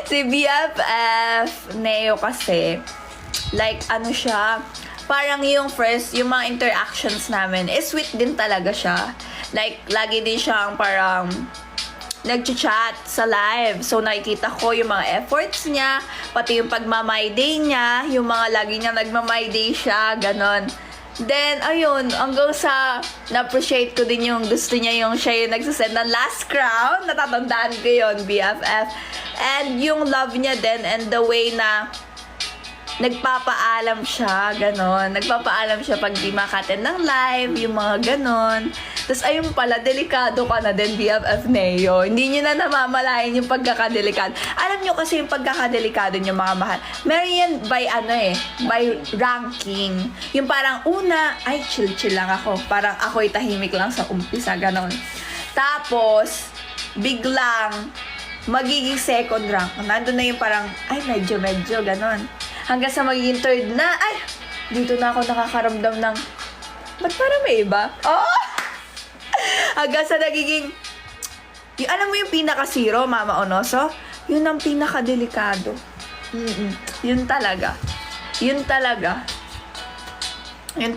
si BFF Neo kasi, like, ano siya, parang yung first, yung mga interactions namin, sweet din talaga siya. Like, lagi din siyang parang nag-chat sa live. So, nakikita ko yung mga efforts niya, pati yung pagma-my day niya, yung mga lagi niya nagma-my day siya, ganon. Then, ayun, hanggang sa na-appreciate ko din yung gusto niya yung siya yung nagsasend ng last crown. Natatandaan ko yun, BFF. And yung love niya din and the way na nagpapaalam siya, ganon. Nagpapaalam siya pag di makaten ng live, yung mga ganon. Tapos ayun pala, delikado ka na din, BFF Neo. Hindi nyo na namamalayan yung pagkakadelikado. Alam nyo kasi yung pagkakadelikado nyo, mga mahal. Meron yan by by ranking. Yung parang una, ay chill-chill lang ako. Parang ako'y tahimik lang sa umpisa, ganon. Tapos, biglang, magiging second rank. Nandun na yung parang, ay medyo, ganon. Hanggang sa magiging third na, ay, dito na ako nakakaramdam ng, ba't parang may iba? Oh! Hanggang sa nagiging, yung, alam mo yung pinaka-zero, Mama Onoso? Yun ang pinaka-delikado. Yun talaga. Yun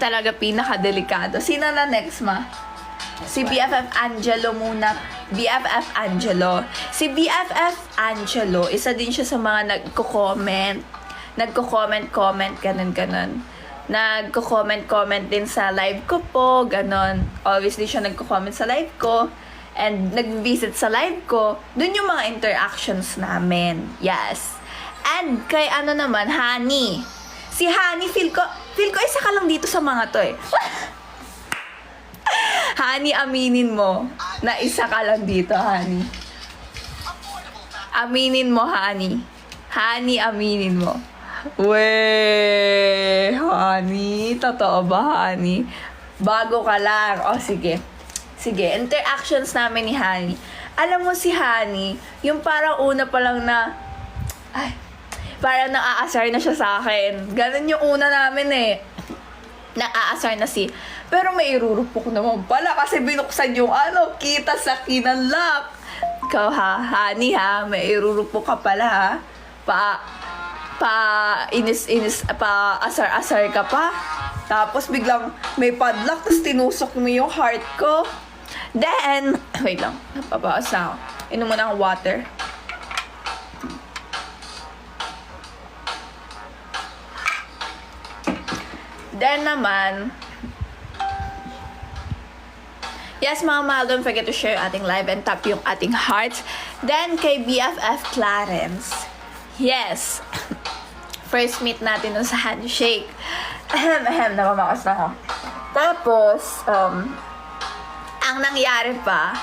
talaga pinaka-delikado. Sino na next, ma? Si BFF Angelo muna. BFF Angelo. Si BFF Angelo, isa din siya sa mga nagko-comment, ganon. Nagko-comment din sa live ko po, ganon. Always din siya nagko-comment sa live ko. And nag-visit sa live ko. Dun yung mga interactions namin. Yes. And kay ano naman, Honey. Si Honey, feel ko isa ka lang dito sa mga to eh. Honey, aminin mo na isa ka lang dito, Honey. Aminin mo, Honey. Honey, aminin mo. Weh, Honey. Totoo ba, Honey? Bago ka lang. O, sige. Sige, interactions namin ni Honey. Alam mo si Honey, yung parang una pa lang na, ay, parang naaasar na siya sa akin. Ganun yung una namin eh. Naaasar na si, pero may irurupok naman pala kasi binuksan yung kita sa kinanlak. Ikaw ha, Honey ha, may irurupok ka pala ha. Pa asar-asar ka pa. Tapos biglang may padlock, tapos tinusok mo yung heart ko. Then, wait lang, napabawas na ako. Inom mo na ang water. Then naman, yes mga mahal, don't forget to share yung ating live and tap yung ating hearts. Then kay BFF Clarence, yes, first meet natin dun sa handshake. Nakamakas na ako. Tapos, ang nangyari pa,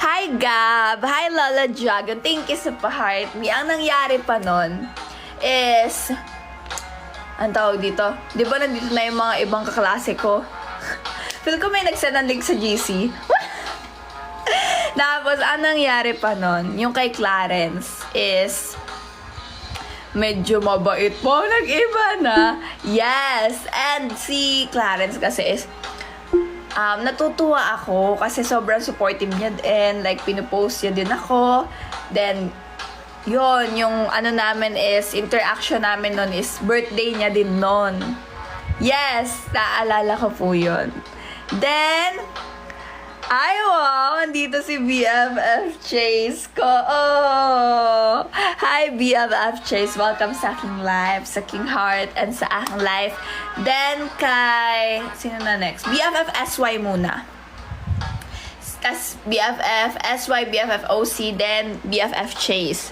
hi Gab, hi Lola Dragon, thank you sa pa-heart me. Ang nangyari pa nun is, ang tawag dito, di ba nandito na yung mga ibang kaklase ko? Feel ko may nagsend ng link sa GC. Tapos, ang nangyari pa nun, yung kay Clarence is, medyo mabait po, nag-iba na. Yes! And si Clarence kasi is, natutuwa ako kasi sobrang supportive niya din. Like, pinupost niya din ako. Then, yon yung ano namin is, interaction namin nun is, birthday niya din nun. Yes! Naalala ko po yun. Then, ay wow! Andito si BFF Chase ko. Oh! Hi BFF Chase! Welcome sa aking live, sa King Heart, and sa aking live. Then kay... Sino na next? BFF SY muna. BFF SY, BFF OC, then BFF Chase.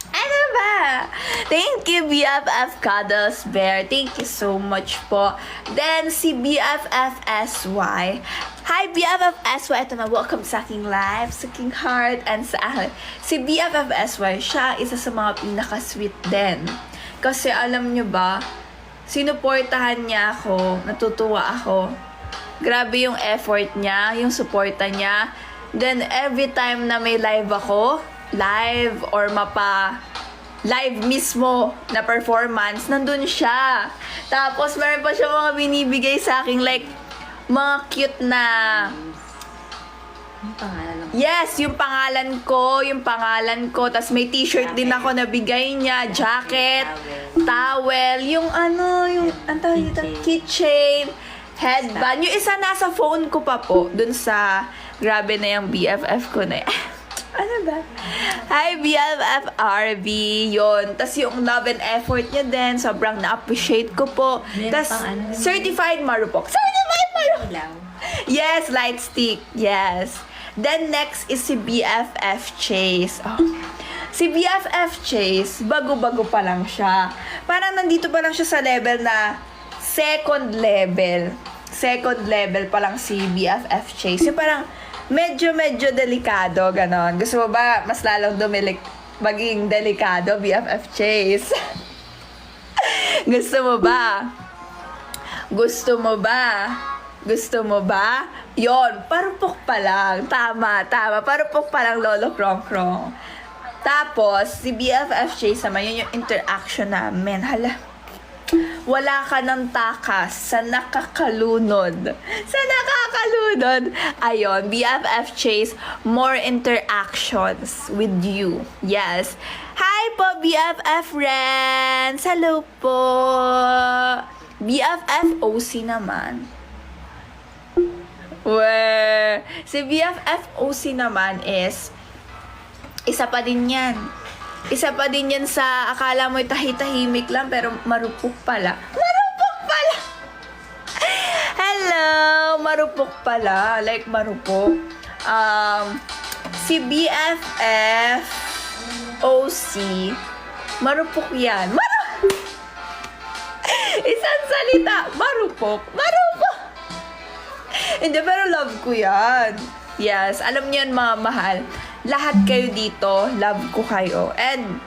Ano ba? Thank you, BFF Cuddles Bear. Thank you so much po. Then, si BFF SY. Hi, Hi, BFFSY! Ito na, welcome sa aking live, sa aking heart, and sa akin. Si BFFSY, siya isa sa mga pinaka-sweet din. Kasi alam nyo ba, sinuportahan niya ako, natutuwa ako. Grabe yung effort niya, yung suporta niya. Then, every time na may live ako, live or live mismo na performance, nandun siya. Tapos, meron pa siya mga binibigay sa akin, like, mga cute na... Ang pangalan lang. Yes, yung pangalan ko. Tapos may t-shirt din ako na bigay niya, jacket, towel, yung yung ang tawag dito, keychain, headband. Yung isa nasa phone ko pa po, dun sa, grabe na yung BFF ko na yan. Ano ba? Hi, BFF RB. Yun. Tapos yung love and effort niya din, sobrang na-appreciate ko po. Meron Tapos, pang ano? certified marupok. Certified marupok! Ilaw. Yes, light stick. Yes. Then next is si BFF Chase. Oh. Si BFF Chase, bago-bago pa lang siya. Parang nandito pa lang siya sa level na second level. Second level pa lang si BFF Chase. Yung parang medyo delikado, ganon. Gusto mo ba mas lalong maging delikado, BFF Chase? Gusto mo ba? Gusto mo ba? Gusto mo ba? Yon, parupok pa lang. Tama. Parupok pa lang, Lolo Krong. Tapos, si BFF Chase naman, yun yung interaction namin. Hala, wala ka ng takas sa nakakalunod. Ayon, BFF Chase, more interactions with you. Yes. Hi po, BFF Renz. Hello po. BFF OC naman. Si BFF OC naman is, isa pa din yan. Isa pa din yan sa akala mo'y tahitahimik lang pero marupok pala. Hello! Marupok pala. Like marupok. Si BFF OC, marupok yan. Isang salita, marupok. Hindi, pero love ko yan. Yes, alam niyo yan mga mahal. Lahat kayo dito, love ko kayo. And,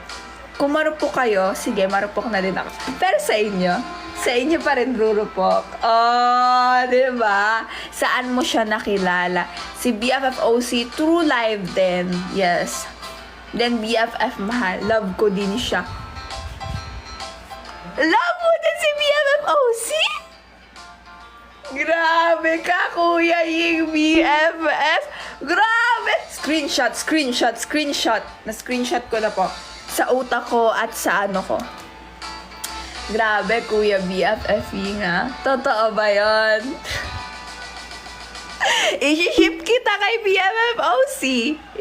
kung marupok kayo, sige, marupok na din ako. Pero sa inyo pa rin rurupok. Oh, diba? Saan mo siya nakilala? Si BFF OC, true live din. Yes. Then BFF mahal, love ko din siya. Love mo din si BFF OC? Grabe ka, Kuya Ying BFF. Grabe! Screenshot. Na-screenshot ko na po. Sa utak ko at sa ano ko. Grabe, Kuya BFF Ying, ha? Totoo ba yun? I-ship kita kay BFF OC.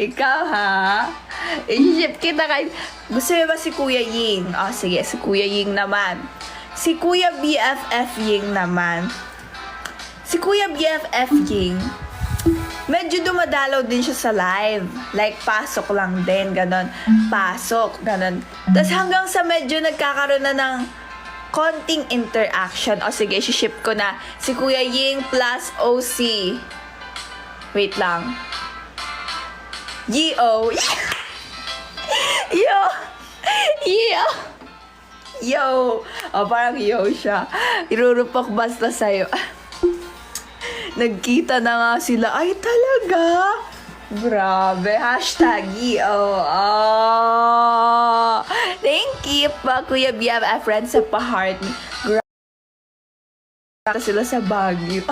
Ikaw, ha? I-ship kita kay... Gusto mo ba si Kuya Ying? Oh, sige, si Kuya Ying naman. Si Kuya BFF Ying naman. Si Kuya BFF Ying, medyo dumadalaw din siya sa live. Like, pasok lang din, ganon. Pasok, ganon. Tapos hanggang sa medyo nagkakaroon na ng konting interaction. O sige, ship ko na. Si Kuya Ying plus OC. Wait lang. Yo! Yo! O, parang yo siya. Irurupok basta sa'yo. Nagkita na nga sila. Ay, talaga? Grabe. Hashtag Thank you pa, Kuya BFF friends sa pa-heart. Grabe sila sa Baguio.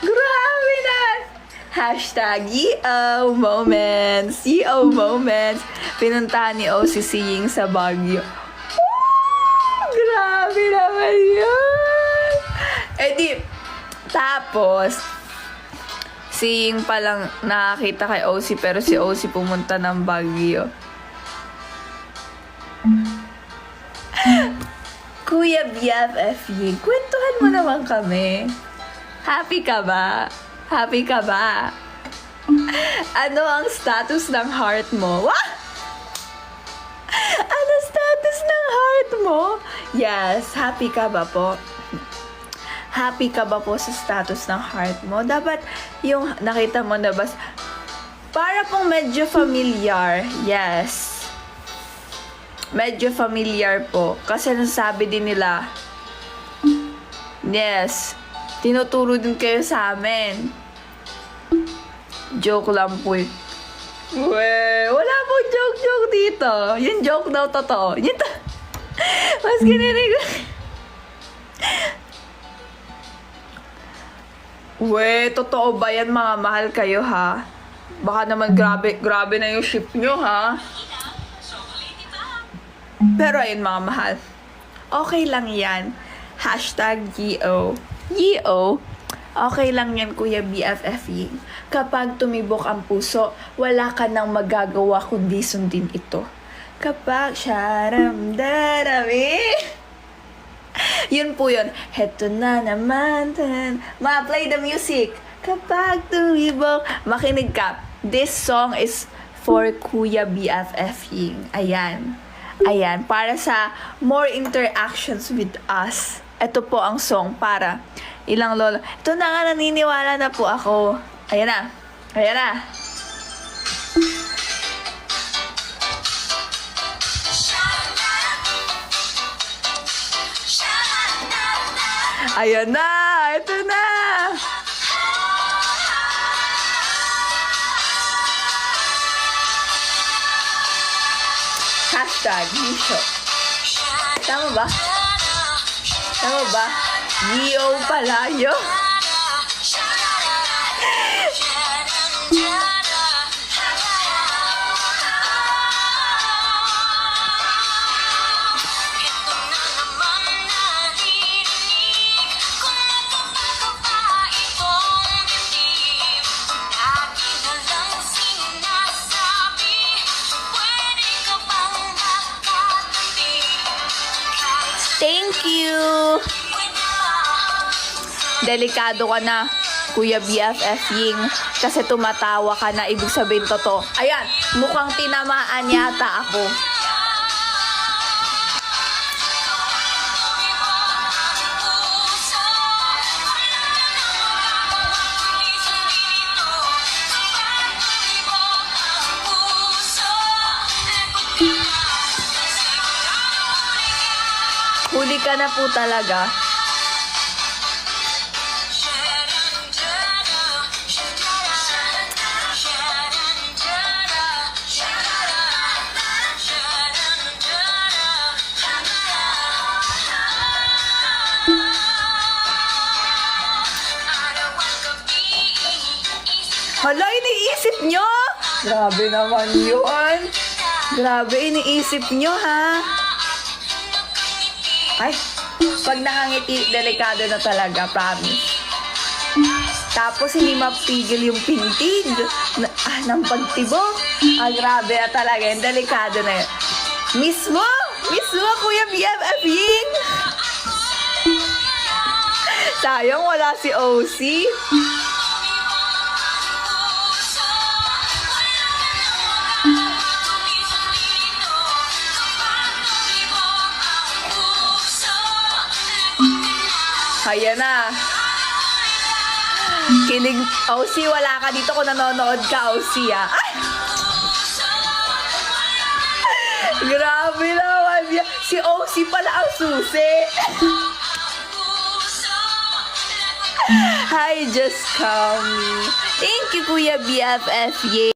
Grabe na. Hashtag moments. Pinuntahan ni OC Ying sa Baguio. Grabe naman yun. Tapos, si Ying palang nakakita kay OC pero si OC pumunta ng Baguio. Kuya BFF Ying, kwentuhan mo naman kami. Happy ka ba? Ano ang status ng heart mo? Wah! Ano status ng heart mo? Yes, happy ka ba po? Happy ka ba po sa status ng heart mo? Dapat yung nakita mo na ba, para pong medyo familiar. Yes. Medyo familiar po. Kasi nasabi din nila, yes, tinuturo din kayo sa amin. Joke lang po eh. Wala pong joke dito. Yung joke daw totoo. Mas kininig ko. Totoo ba yan, mga mahal kayo, ha? Baka naman grabe na yung ship nyo, ha? Pero ayun, mga mahal. Okay lang yan. Hashtag Gio. Gio. Okay lang yan, Kuya BFF Ying. Kapag tumibok ang puso, wala ka nang magagawa kundi sundin ito. Kapag sharamdarami. Yun po yun. Heto na naman. Ma-play the music. Kapag tumibok. Makinig ka. This song is for Kuya BFF Ying. Ayan. Ayan. Para sa more interactions with us. Ito po ang song para ilang lolo. Ito na nga, naniniwala na po ako. Ayan na. Ayan na. Ayan na! Ito na! Hashtag Gisho. Tama ba? Tama ba? Gio Palayo. Thank you! Delikado ka na, Kuya BFF Ying. Kasi tumatawa ka na, ibig sabihin totoo. Ayan, mukhang tinamaan yata ako. Huli ka na po talaga. Hala, iniisip nyo? Grabe naman yun. Grabe, iniisip nyo, ha? Ay, pag nakangiti, delikado na talaga, promise. Tapos, hindi mapigil yung pintig ng pagtibok. Grabe na talaga, yung delikado na yun. Mismo, Kuya BFF Ying. Sayang, wala si OC. Ayan na. Kilig. OC, wala ka dito kung nanonood ka, OC, ah. Ay! Grabe naman yan. Si OC pala ang susi. Hi, just call me. Thank you, Kuya BFF. Yay.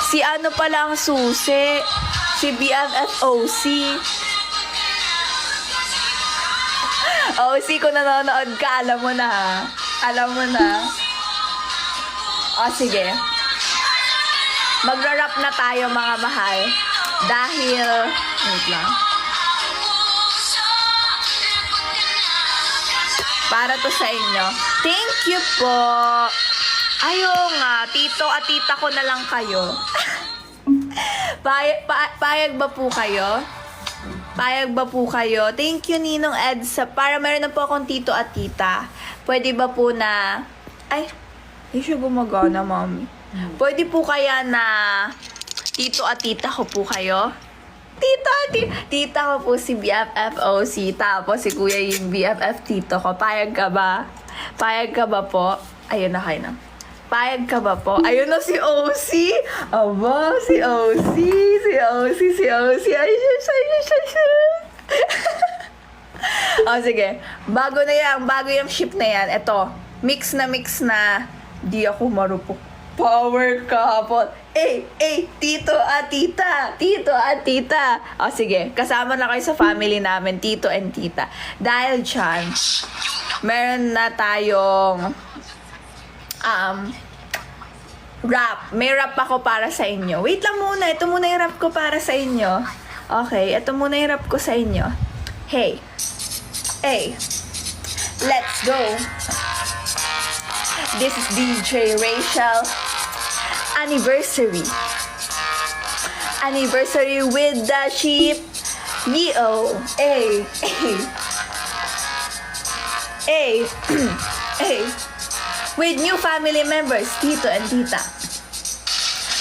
Si ano pala ang susi? Si BFF OC. OC, kung nanonood ka, alam mo na, ha? Alam mo na. O, sige. Magra-rap na tayo, mga mahal. Dahil, wait lang. Para to sa inyo. Thank you po. Ayaw nga, tito at tita ko na lang kayo. Payag ba po kayo? Payag ba po kayo? Thank you, Ninong Edsa. Para meron na po akong tito at tita. Pwede ba po na... Ay, hindi siya gumagana, mami. Pwede po kaya na Tito at tita ko po kayo. Tita ko po si BFF OC, tapos si kuya yung BFF tito ko. Payag ka ba? Payag ka ba po? Ayun na kayo na. Payag ka ba po? Ayun na si OC. Aba, si OC. Ay, oh, sige. Bago yung ship na yan. Ito, mix na. Di ako marupok. Power couple. Tito at tita. O sige, kasama na kayo sa family namin, tito and tita. Dahil dyan, meron na tayong rap. May rap ako para sa inyo. Wait lang muna, ito muna yung rap ko para sa inyo. Okay, ito muna yung rap ko sa inyo. Hey, let's go. This is DJ Rachel. Anniversary with the sheep. Yo, with new family members, tito and tita.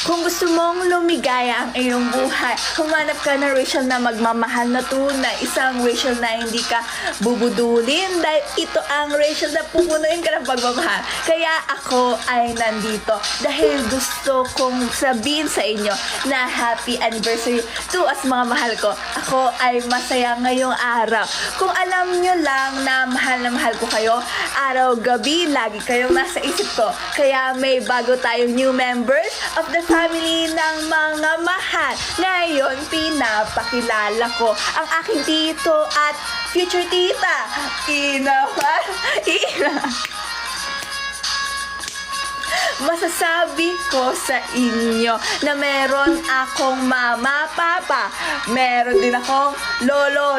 Kung gusto mong lumigaya ang iyong buhay, humanap ka ng Rachel na magmamahal na tunay. Isang Rachel na hindi ka bubudulin dahil ito ang Rachel na pupunuin ka ng pagmamahal. Kaya ako ay nandito dahil gusto kong sabihin sa inyo na happy anniversary to as mga mahal ko. Ako ay masaya ngayong araw. Kung alam nyo lang na mahal ko kayo, araw-gabi, lagi kayong nasa isip ko. Kaya may bago tayong new members of the family ng mga mahal. Ngayon, pinapakilala ko ang aking tito at future tita. Ina. Masasabi ko sa inyo na meron akong mama, papa. Meron din akong lolo.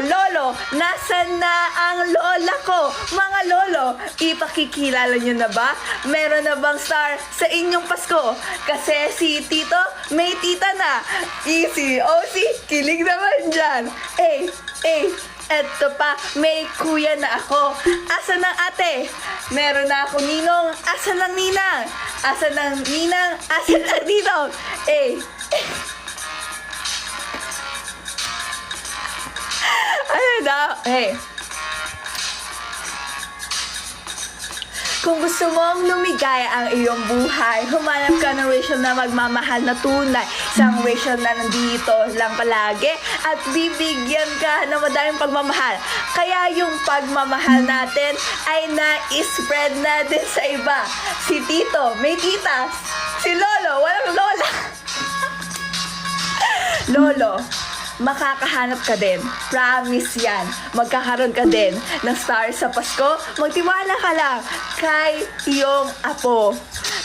Nasaan na ang lola ko? Mga lolo, ipakikilala nyo na ba? Meron na bang star sa inyong Pasko? Kasi si tito, may tita na. Easy, kilig naman dyan. Eto pa, may kuya na ako. Asan ang ate? Meron na ako ninong. Asan ang ninang? Asan ang ninang? Asan ang ninong? Ano na? Kung gusto mong lumigaya ang iyong buhay, humanap ka ng Rachel na magmamahal na tunay. Isang Rachel na nandito lang palagi at bibigyan ka ng madaming pagmamahal. Kaya yung pagmamahal natin ay na-spread na din sa iba. Si tito, may tita. Si lolo, walang lola. Lolo, makakahanap ka din. Promise yan. Magkakaroon ka din ng star sa Pasko. Magtiwala ka lang kay iyong apo.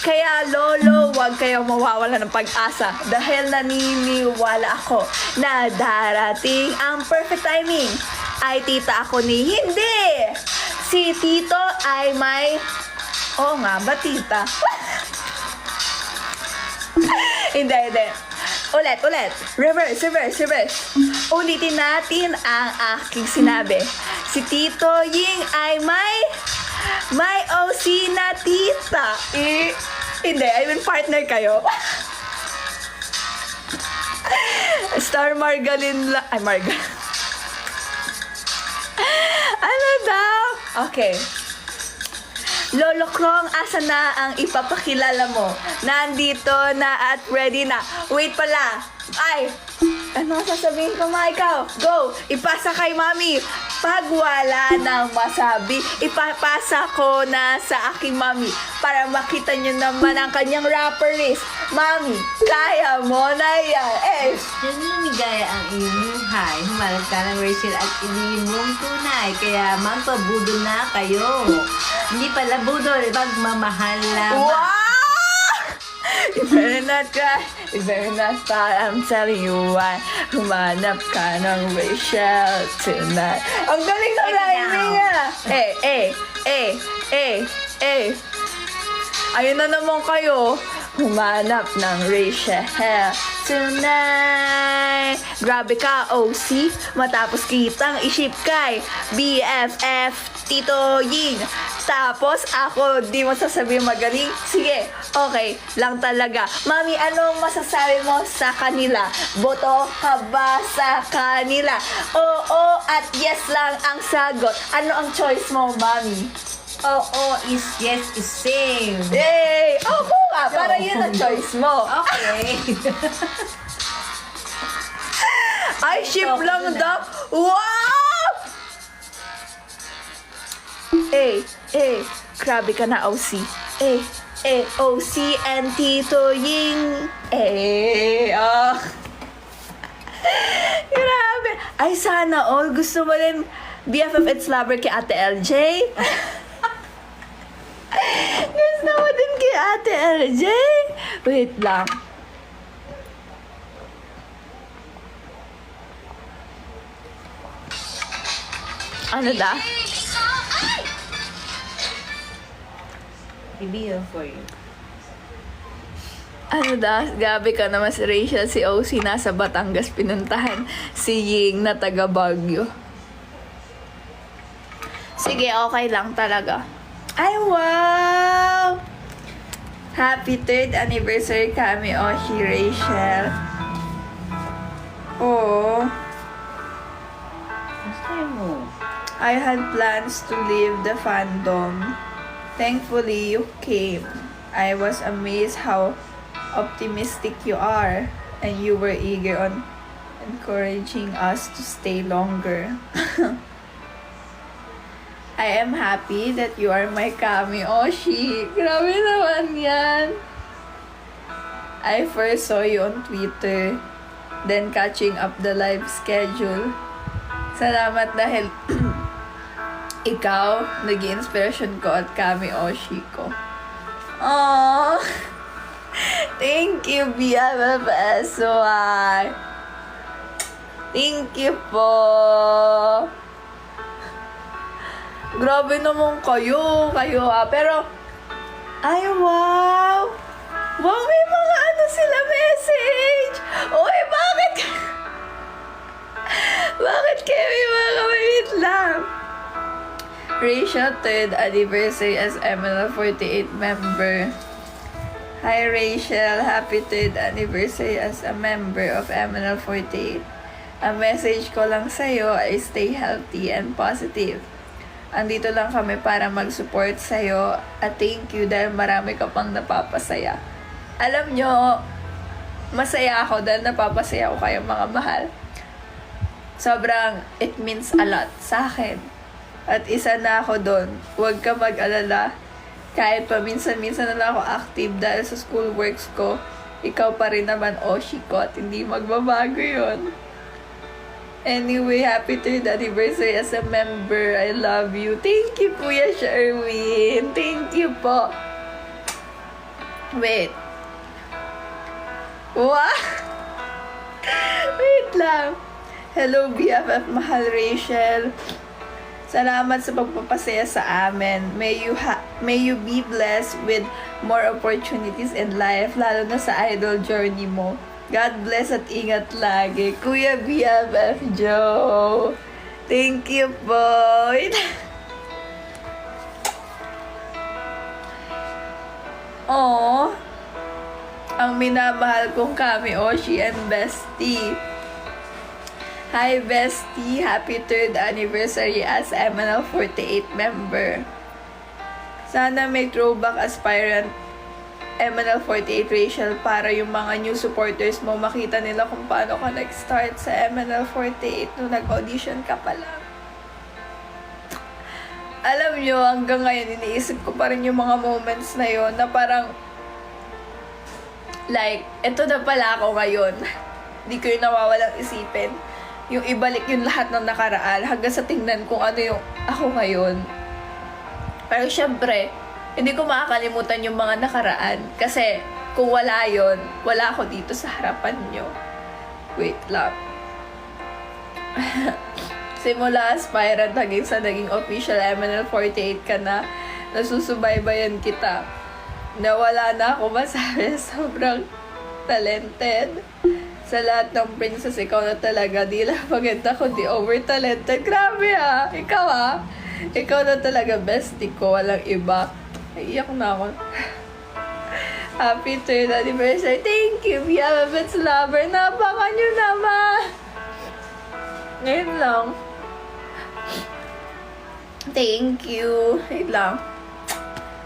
Kaya lolo, huwag kayong mawawala ng pag-asa dahil naniniwala ako na darating ang perfect timing. Ay tita ako ni hindi. Si tito ay may... Oo nga ba tita? Hindi. Ulit. Reverse. Ulitin natin ang aking sinabi. Si Tito Ying ay may OC na tita. Hindi, I mean partner kayo. Star Margalin Ay, ano daw? Okay. Lolo Krong, asa na ang ipapakilala mo? Nandito na at ready na. Wait pala. Ay, ano sasabihin ko mga ikaw? Go! Ipasa kay mami. Pag wala nang masabi, ipapasa ko na sa aking mami para makita nyo naman ang kanyang rapper list. Mami, kaya mo na yan. Diyan lumigaya ang iyong buhay. Humarap ka ng Rachel at iniin mong tunay. Kaya magpabudol na kayo. Hindi pala budol, magmamahal lamang. Wow! You better not cry, you better not cry, I'm telling you why. Humanap ka ng Rachel tonight. Ang galing ng rhyming ah! Ayun na naman kayo. humanap ng Rachel tonight. Grabe ka, OC, matapos kitang iship kay BFF Tito Ying. Tapos ako, di mo sasabihin magaling? Sige, okay lang talaga. Mami, anong masasabi mo sa kanila? Boto ka ba sa kanila? Oo at yes lang ang sagot. Ano ang choice mo, Mami? Oo is yes is same. Yay! Opo nga, para yun ang choice mo. Okay. Ay, ship lang daw. Wow! Grabe ka na, OC. OC and Tito Ying. Grabe. Ay, sana all. Gusto mo rin BFF It's Lover kay Ate LJ? Gusto mo din kay Ate LJ? Wait lang. Ano da? Reveal for you. Ano da? Gabi ka naman si Rachel, si OC nasa Batangas pinuntahan. Si Ying na taga Baguio. Sige, okay lang talaga. Ay, wow! Happy 3rd anniversary kami, Oshi Rachel. Oh, Gusto mo? I had plans to leave the fandom. Thankfully, you came. I was amazed how optimistic you are, and you were eager on encouraging us to stay longer. I am happy that you are my kami, Oshi. Grabe naman yan. I first saw you on Twitter, then catching up the live schedule. Salamat dahil ikaw, naging inspiration ko at kami, Oshi ko. Aww. Thank you, BFFSY. Thank you po. Grabe naman kayo Pero, ay, wow. Wow, may mga ano sila message. Uy, bakit? Bakit kayo may mga wait lang? Rachel, 3rd anniversary as MNL48 member. Hi Rachel, happy 3rd anniversary as a member of MNL48. Ang message ko lang sa'yo ay stay healthy and positive. Andito lang kami para mag-support sa'yo at thank you dahil marami ka pang napapasaya. Alam nyo, masaya ako dahil napapasaya ko kayong mga mahal. Sobrang, it means a lot sa akin. At isa na ako doon. Huwag ka mag-alala. Kahit pa minsan-minsan na lang ako active dahil sa school works ko, ikaw pa rin naman Oshi ko at hindi magbabago yon. Anyway, happy 3rd anniversary as a member. I love you. Thank you, Kuya Sherwin. Thank you po. Wait. Wow! Wait lang. Hello, BFF Mahal Rachel. Salamat sa pagpapasaya sa amin. May you be blessed with more opportunities in life, lalo na sa idol journey mo. God bless at ingat lagi. Kuya BFF Joe. Thank you po. Oh, ang minamahal kong kami, Oshi and Bestie. Hi Bestie, happy 3rd anniversary as MNL48 member. Sana may throwback aspirant MNL48 Rachel para yung mga new supporters mo makita nila kung paano ka nag-start sa MNL48 nung nag-audition ka pa lang. Alam nyo, hanggang ngayon iniisip ko pa rin yung mga moments na yon na parang like, eto na pala ako ngayon. Hindi ko yung nawawalang isipin. Yung ibalik yung lahat ng nakaraan hanggang sa tingnan kung ano yung ako ngayon. Pero syempre, hindi ko makakalimutan yung mga nakaraan. Kasi kung wala yon, wala ako dito sa harapan nyo. Wait lang. Simula aspirant hanggang sa naging official MNL48 ka na, nasusubaybayan kita. Nawala na ako masabi. Sobrang talented. Sa lahat ng princess, ikaw na talaga. Di lang maganda kundi over-talented. Grabe ah. Ikaw ah. Ikaw na talaga bestie ko. Walang iba. Naiiyak na ako. Happy 3rd anniversary. Thank you, BFF's lover. Napaka nyo naman. Ngayon lang. Thank you. Wait lang.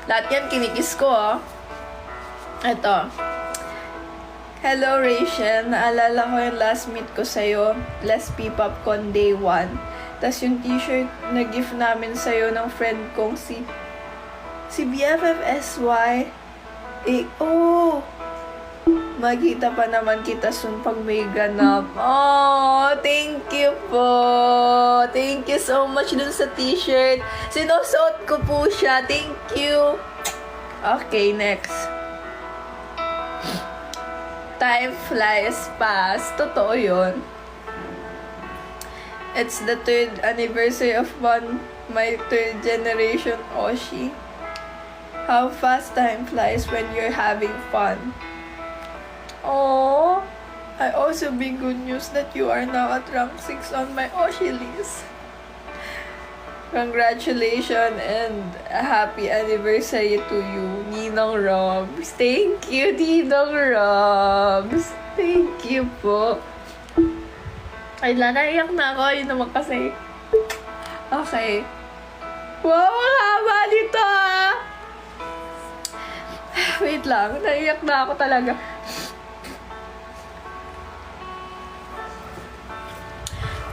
Lahat yan kinikis ko ah. Ito. Hello Rachel, naalala ko yung last meet ko sa'yo, last P-Popcon Day 1. Tapos yung t-shirt na gift namin sa'yo ng friend kong si BFFSY. Oh! Magkita pa naman kita soon pag may ganap. Oh, thank you po! Thank you so much dun sa t-shirt. Sinusuot ko po siya. Thank you! Okay, next. Time flies fast. Totoo yun. It's the 3rd anniversary of my 3rd generation Oshi. How fast time flies when you're having fun. Oh, I also bring good news that you are now at rank 6 on my Oshi list. Congratulations and a happy anniversary to you, Ninong Robs. Thank you, Ninong Robs. Thank you po. Ay, naiyak na ako. Yun naman kasi. Okay. Wow, ang haba dito ah. Wait lang. Naiyak na ako talaga.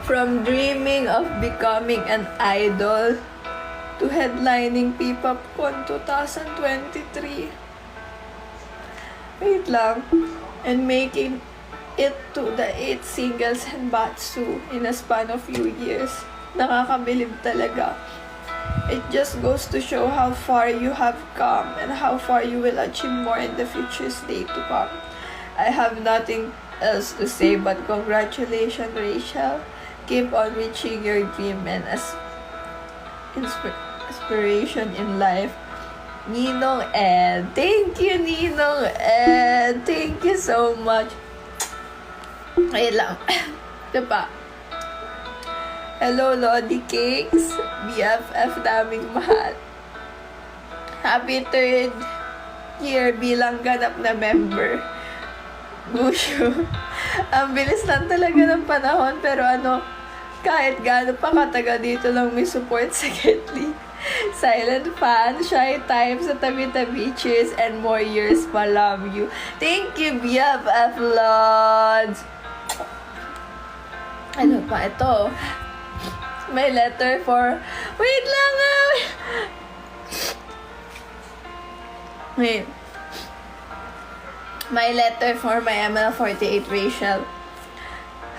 From dreaming of becoming an idol to headlining P-Popcon 2023. Wait lang. And making it to the 8 singles and Batsu in a span of few years. Nakakabilib talaga. It just goes to show how far you have come and how far you will achieve more in the future's day to come. I have nothing else to say but congratulations, Rachel. Keep on reaching your dream and aspiration in life. Ninong Ed. Thank you, Ninong Ed. Thank you so much. Ayun lang. Ito pa. Hello, Lodi Cakes. BFF daming mahal. Happy 3rd year bilang ganap na member. Bushu. Ang bilis lang talaga ng panahon, pero kahit gaano pa kataga dito lang may support sa Getly. Silent fan, shy type sa tabi-tabi, cheers, and more years pa, love you. Thank you, BFF Lods! Ano pa ito? May letter for... Wait lang ah! Wait. My letter for my ML48 Rachel.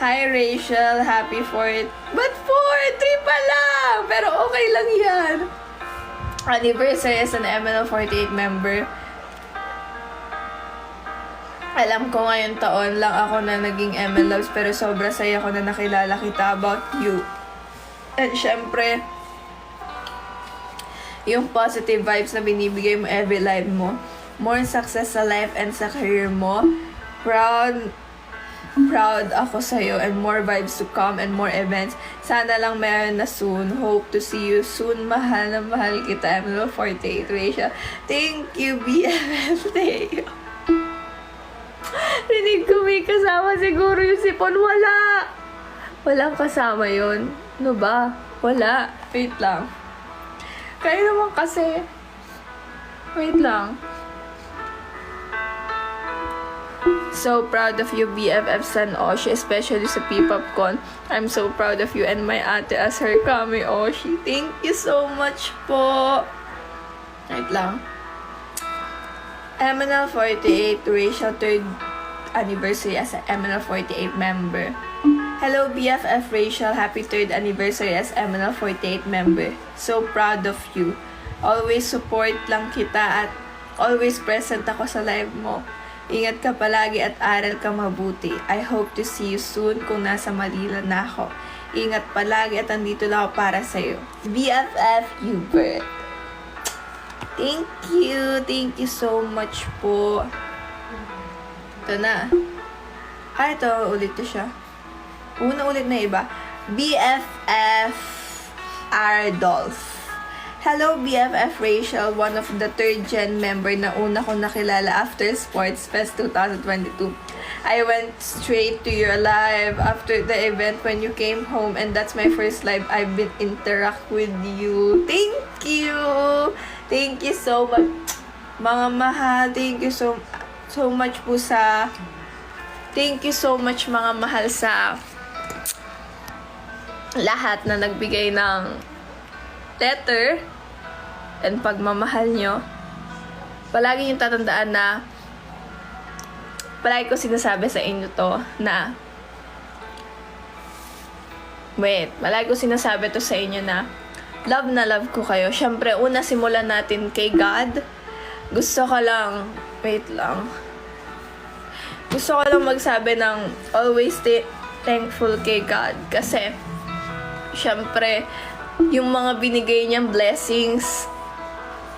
Hi Rachel, happy 4th. But 3 pa lang! Pero okay lang yan. Anniversary as an ML48 member. Alam ko ngayon taon lang ako na naging ML Loves, pero sobra saya ko na nakilala kita about you. And syempre, yung positive vibes na binibigay mo every live mo. More success sa life and sa career mo. Proud ako sa'yo and more vibes to come and more events. Sana lang meron na soon. Hope to see you soon. Mahal na mahal kita. ML48 Rachel. Thank you, BFF Teo. Rinig ko may kasama siguro yung sipon. Wala! Walang kasama yun. Ano ba? Wala. Wait lang. Kaya naman kasi. Wait lang. So proud of you, BFF San Oshi, especially sa P-Popcon. I'm so proud of you and my ate as her kami Oshi. Thank you so much po. Wait lang. MNL48 Rachel 3rd anniversary as a MNL48 member. Hello BFF Rachel, happy 3rd anniversary as MNL48 member. So proud of you. Always support lang kita at always present ako sa live mo. Ingat ka palagi at aral ka mabuti. I hope to see you soon kung nasa Manila na ako. Ingat palagi at andito lang ako para sa'yo. BFF Hubert. Thank you. Thank you so much po. Ito na. Ito. Ulit to siya. Una ulit na iba. BFF Ardolph. Hello, BFF Rachel, one of the third gen member na una kong nakilala after Sports Fest 2022. I went straight to your live after the event when you came home, and that's my first live I've been interact with you. Thank you! Thank you so much, mga mahal. Thank you so much po sa... Thank you so much, mga mahal, sa lahat na nagbigay ng letter and pagmamahal nyo. Palagi yung tatandaan na palagi ko sinasabi sa inyo to na palagi ko sinasabi to sa inyo na love ko kayo. Syempre, una simulan natin kay God. Gusto ko lang magsabi ng always stay thankful kay God kasi syempre yung mga binigay niyang blessings,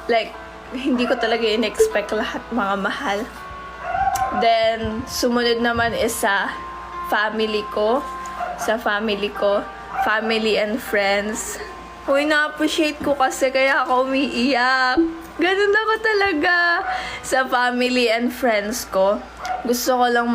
like, hindi ko talaga in-expect lahat, mga mahal. Then, sumunod naman is sa family ko, family and friends. Uy, na-appreciate ko kasi kaya ako umiiyak. Ganun ako talaga. Sa family and friends ko, gusto ko lang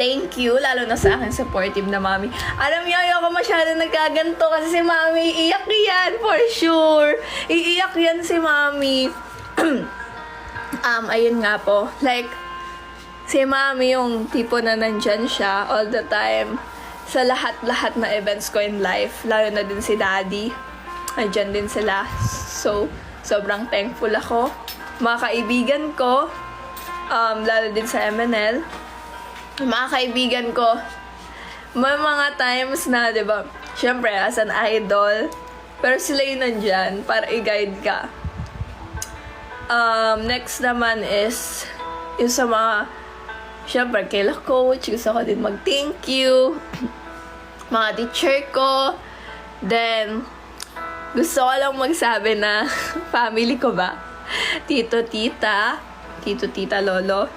thank you, lalo na sa akin supportive na mami. Alam niyo, ayoko masyado nagkaganto kasi si mami, iiyak yan, for sure. Iiyak yan si mami. Ayun nga po. Like, si mami yung tipo na nandyan siya all the time sa lahat-lahat na events ko in life. Lalo na din si daddy. Andyan din sila. So, sobrang thankful ako. Mga kaibigan ko, lalo din sa MNL. Mga kaibigan ko, may mga times na, di ba, syempre, as an idol, pero sila yung nandyan para i-guide ka. Next naman is, yung sa mga, syempre, kaila coach, gusto ko din mag-thank you, mga teacher ko, then, gusto ko lang magsabi na, family ko ba? Tito, tita, lolo,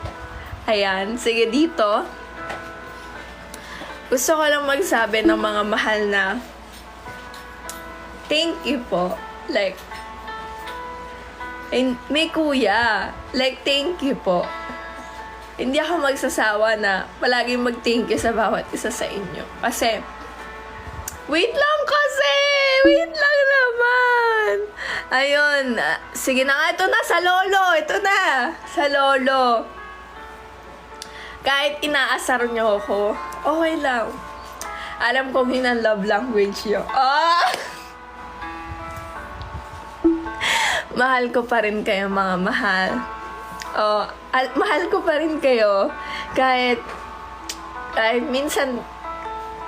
ayan, sige dito. Gusto ko lang magsabi ng mga mahal na thank you po. Like, may kuya. Like, thank you po. Hindi ako magsasawa na palaging mag-thank you sa bawat isa sa inyo. Kasi, wait lang naman. Ayun, sige na nga, ito na, sa lolo. Kahit inaasar niyo ako, okay lang. Alam kong yun ang love language niyo. Mahal ko pa rin kayo, mga mahal. Mahal ko pa rin kayo. Kahit minsan,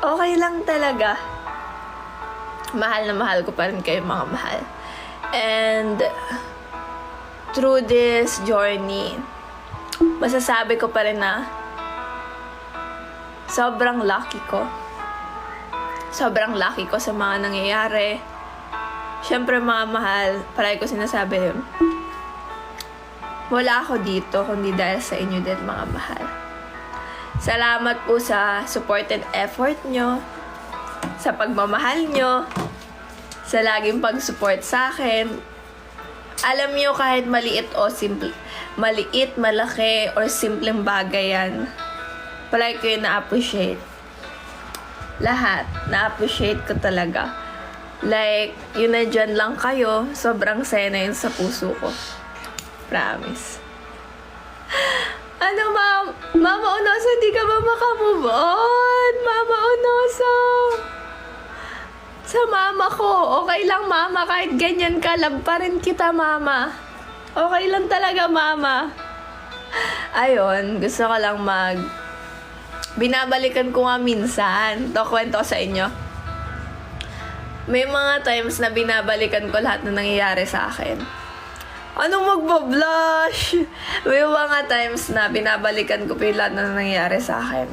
okay lang talaga. Mahal na mahal ko pa rin kayo, mga mahal. And, through this journey, masasabi ko pa rin na sobrang lucky ko. Sobrang lucky ko sa mga nangyayari. Siyempre, mga mahal, palagi ko sinasabi yun. Wala ako dito, kundi dahil sa inyo din, mga mahal. Salamat po sa support and effort nyo, sa pagmamahal nyo, sa laging pag-support sa akin. Alam nyo, kahit maliit, malaki, or simpleng bagay yan, palagi ko yun na-appreciate. Lahat, na-appreciate ko talaga. Like, yun na dyan lang kayo, sobrang saya na yun sa puso ko. Promise. Ano, Mama Onoso, hindi ka ba makamove on? Mama Onoso. Sa mama ko, okay lang, mama, kahit ganyan ka, love pa rin kita, mama. Okay lang talaga, mama. Ayun, gusto ko lang binabalikan ko nga minsan. Ito, kwento ko sa inyo. May mga times na binabalikan ko lahat na nangyayari sa akin. Anong magbablush? May mga times na binabalikan ko pa yung lahat na nangyayari sa akin.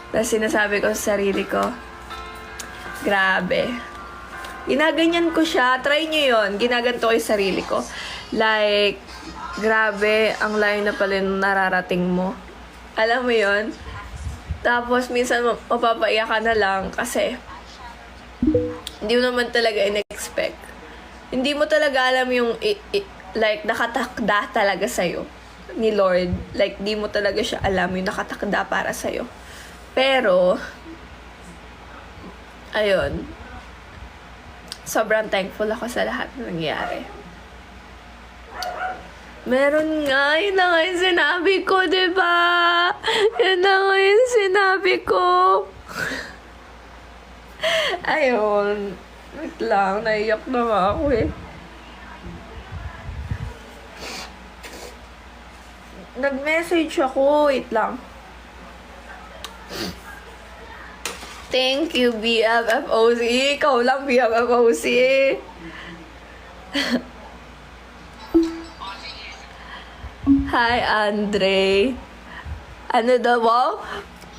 Tapos sinasabi ko sa sarili ko, grabe. Ginaganyan ko siya. Try nyo yun. Ginaganto ko yung sarili ko. Like, grabe, ang layo na pala yung nararating mo. Alam mo yun? Tapos, minsan, mapapaiyak ka na lang kasi hindi mo naman talaga in-expect. Hindi mo talaga alam yung, like, nakatakda talaga sa'yo ni Lord. Like, di mo talaga siya alam yung nakatakda para sa'yo. Pero, ayun, sobrang thankful ako sa lahat na nangyari. Meron nga, yun na nga yung sinabi ko, diba? Yun na nga yung sinabi ko. Ayun. Wait lang, naiyak na nga ako eh. Nag-message ako, wait lang. Thank you, BFFOC. Ikaw lang, BFFOC. Hi, Andre. Ano daw, wow?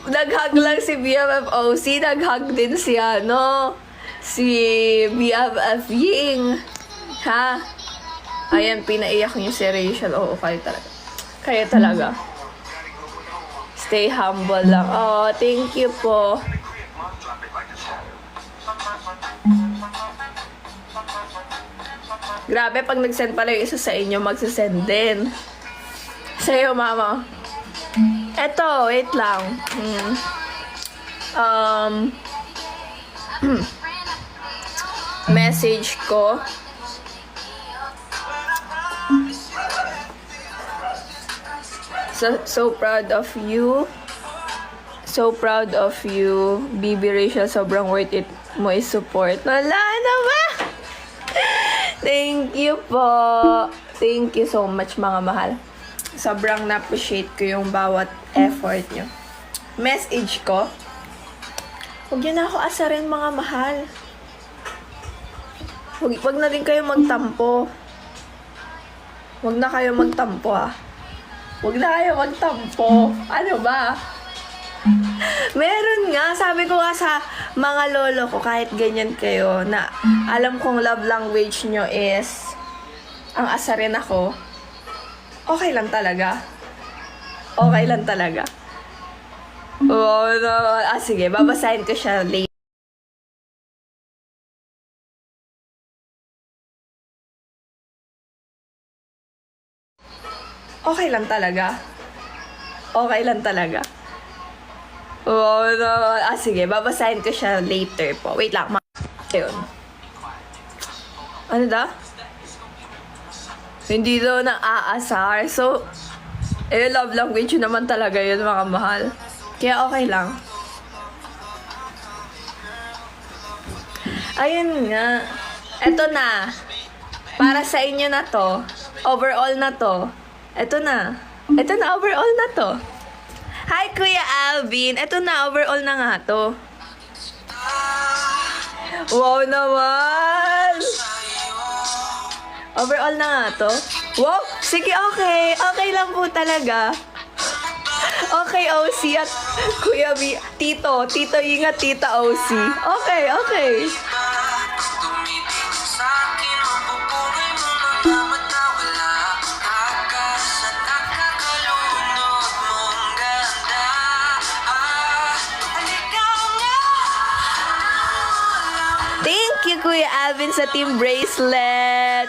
Nag-hug lang si BFFOC. Nag-hug din si, si BFF Ying. Ha? Ayan, pinaiyak niyo si Rachel. Oo, kayo talaga. Kayo talaga. Stay humble lang. Oh, thank you po. Grabe, pag nag-send pala yung isa sa inyo, magsasend din. Sa'yo, mama. Eto, wait lang. Message ko. So proud of you. So proud of you. Bibi Rachel, sobrang worth it mo i-support. Wala na ba? Thank you po. Thank you so much, mga mahal. Sobrang na-appreciate ko yung bawat effort nyo. Message ko. Huwag nyo na ako asarin, mga mahal. Huwag na rin kayo magtampo. Huwag na kayo magtampo, ah. Huwag na kayo magtampo. Ano ba? Meron nga, sabi ko nga sa mga lolo ko, kahit ganyan kayo, na alam kong love language nyo is ang asarin ako, okay lang talaga. Okay lang talaga. Oh, no. Sige, babasahin ko siya later. Okay lang talaga. Okay lang talaga. Oh, no. Sige, babasahin ko siya later po. Wait lang. Ayun. Ano da? Hindi daw nang aasar. So, love language yun naman talaga yun, mga mahal. Kaya okay lang. Ayun nga. Eto na. Para sa inyo na to. Overall na to. Eto na. Eto na, overall na to. Hi, Kuya Alvin. Eto na, overall na nga to. Wow naman! Overall na nga to. Wow! Sige, okay. Okay lang po talaga. Okay, OC at Kuya B. Tito. Tito Ingat, Tita OC. Okay, okay. Thank you, Kuya Alvin, sa Team Bracelet.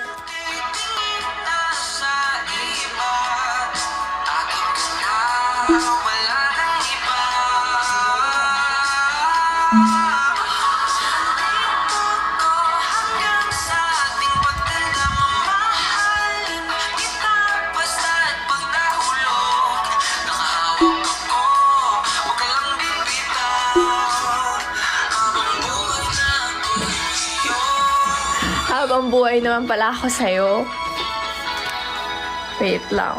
Habang buhay naman pala ako sa'yo. Wait lang.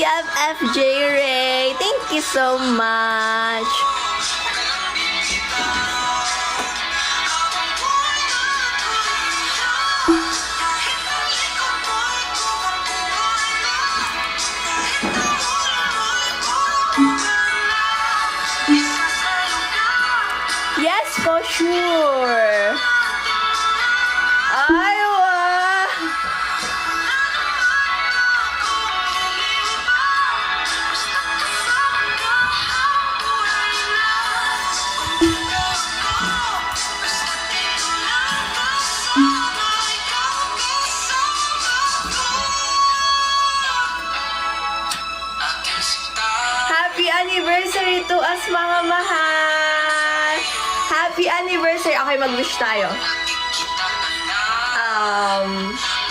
BFF J-Ray. Thank you so much. Yes, for sure. Iowa. Happy anniversary to us, mga mahal! Happy anniversary! Okay, mag-wish tayo.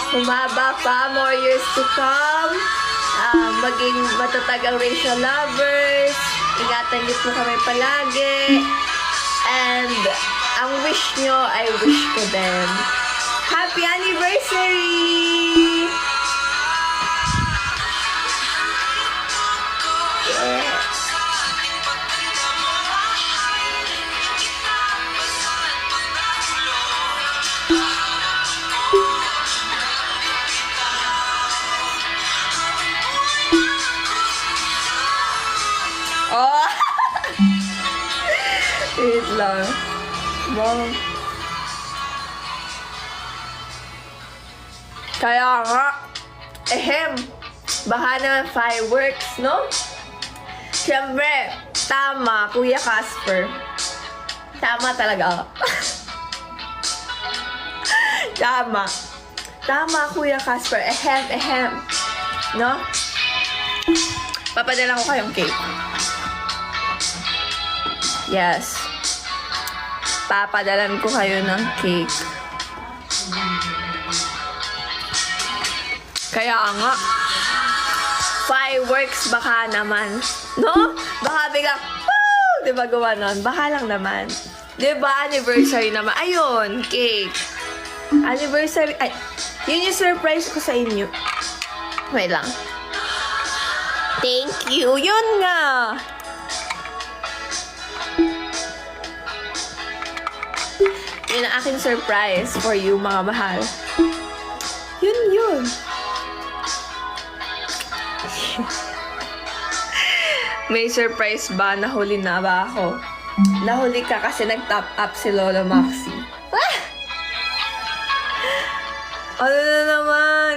Humaba pa, more years to come. Maging matatag ang racial lovers. Ingatan niyo po kami palagi. And ang wish nyo, I wish ko din. Happy anniversary! Yes. Oh! Wait lang. Wow. Kaya nga, baka naman fireworks, no? Siyempre, tama, Kuya Casper. Tama talaga. Tama. Tama, Kuya Casper. No? Papadala ko kayong cake. Yes. Papadalan ko kayo ng cake. Kaya nga, fireworks baka naman. No? Baka biglang, woo! Diba gawa nun? Baka lang naman. Diba anniversary naman? Ayun, cake. Anniversary, ay, yun yung surprise ko sa inyo. Wait lang. Thank you. Yun nga. Yun ang aking surprise for you, mga mahal. Yun. May surprise ba? Nahuli na ba ako? Nahuli ka kasi nag-top up si Lola Maxi. Ah! Ano na naman?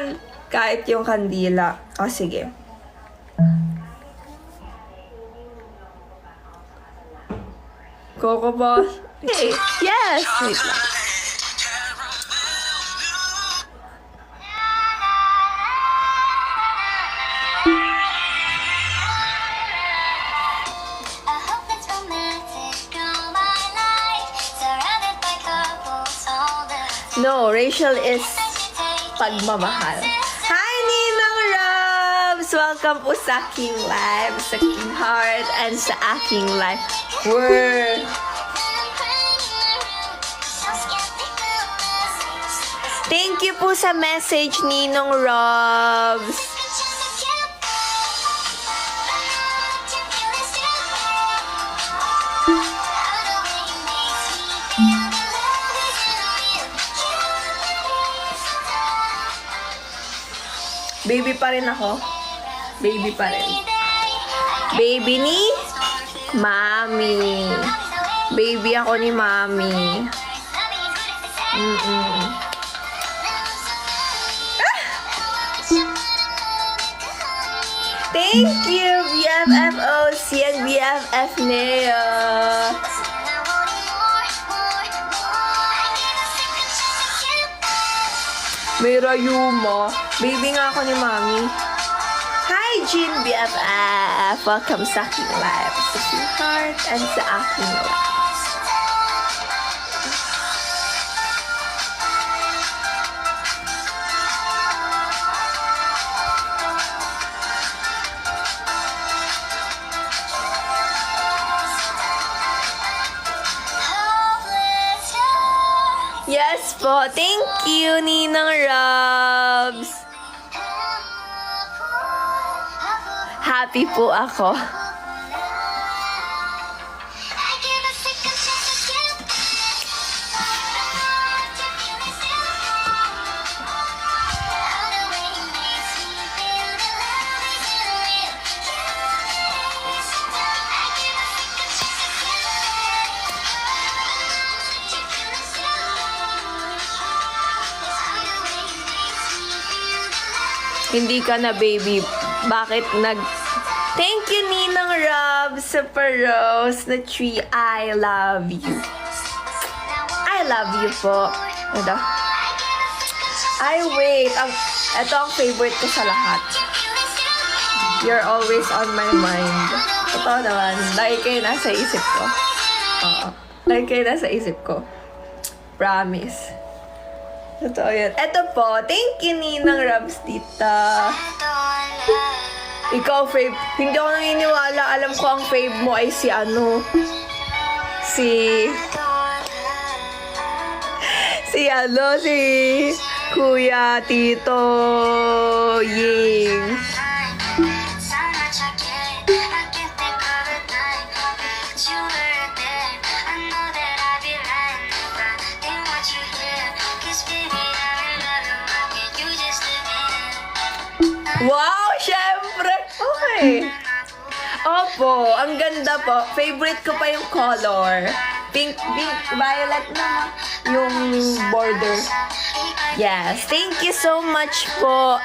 Kahit yung kandila. O, sige. Coco Boss. Hey, yes! Wait lang. No, Rachel is pagmamahal. Hi, Ninang Robs! Welcome po sa aking live, sa aking heart, and sa aking life world. Thank you po sa message, Ninong Robs. Baby pa rin ako. Baby pa rin. Baby ni Mami. Baby ako ni Mami. Thank you, BFF OC and BFF Neo. May rayuma. Baby nga ako ni Mami. Hi, Jean BFF. Welcome sa aking live. Sa aking heart and sa aking life. Yes po. Thank you, Ninang Robs. happy po ako. Hindi ka na baby. Bakit Thank you, Ninang Rob, sa rose na tree. I love you. I love you po. Ano? Ay, wait. Ito ang favorite ko sa lahat. You're always on my mind. Totoo naman. Lagi kayo nasa isip ko. Oo. Lagi kayo nasa isip ko. Promise. Totoo yan. Eto po, thank you, Ninang Robs, tita. Ikaw, fave. Hindi ako naniniwala. Alam ko ang fave mo ay si Kuya Tito Ying. Wow, syempre! Okay. Opo, ang ganda po. Favorite ko pa yung color. Pink, violet na yung border. Yes, thank you so much po.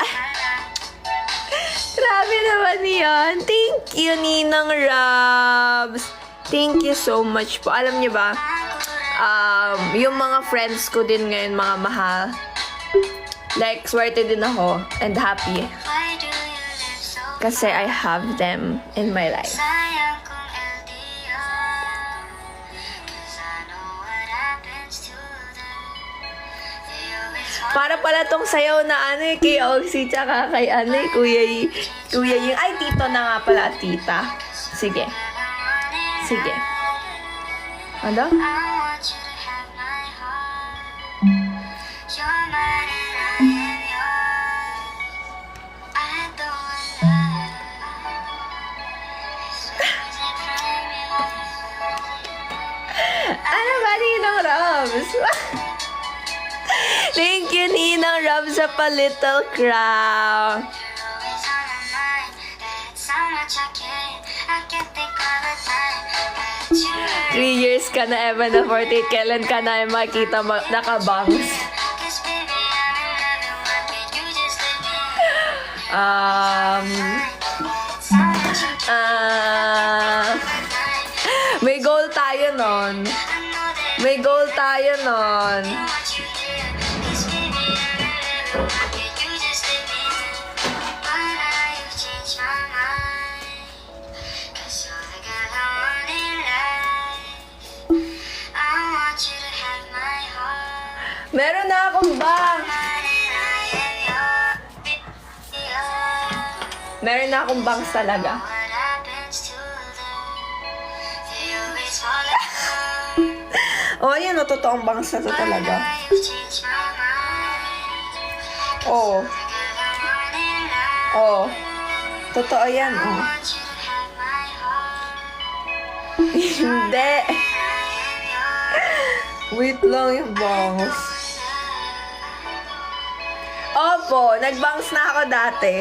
Grabe naman yan. Thank you, Ninang Robs. Thank you so much po. Alam niyo ba, yung mga friends ko din ngayon, mga mahal, like, swerte din ako and happy. Kasi I have them in my life. Para pala tong sayaw na kay Oxy tsaka kay Kuya Ying. Ay, tito na nga pala, tita. Sige. Sige. Ano? Ano ba, Ninang Robs? Thank you, Ninang Robs, sa pa-little crown. 3 years ka na, Evan, na 48. Kailan ka na makita nakabangs? May goal tayo nun. May goal tayo nun. Meron na akong bangs. Meron na akong bangs talaga. Oh, ayan, totoong bangs na to talaga. Oh. Oh. Totoo yan, oh. Hindi. Wait lang yung bangs. Opo, nagbangs na ako dati.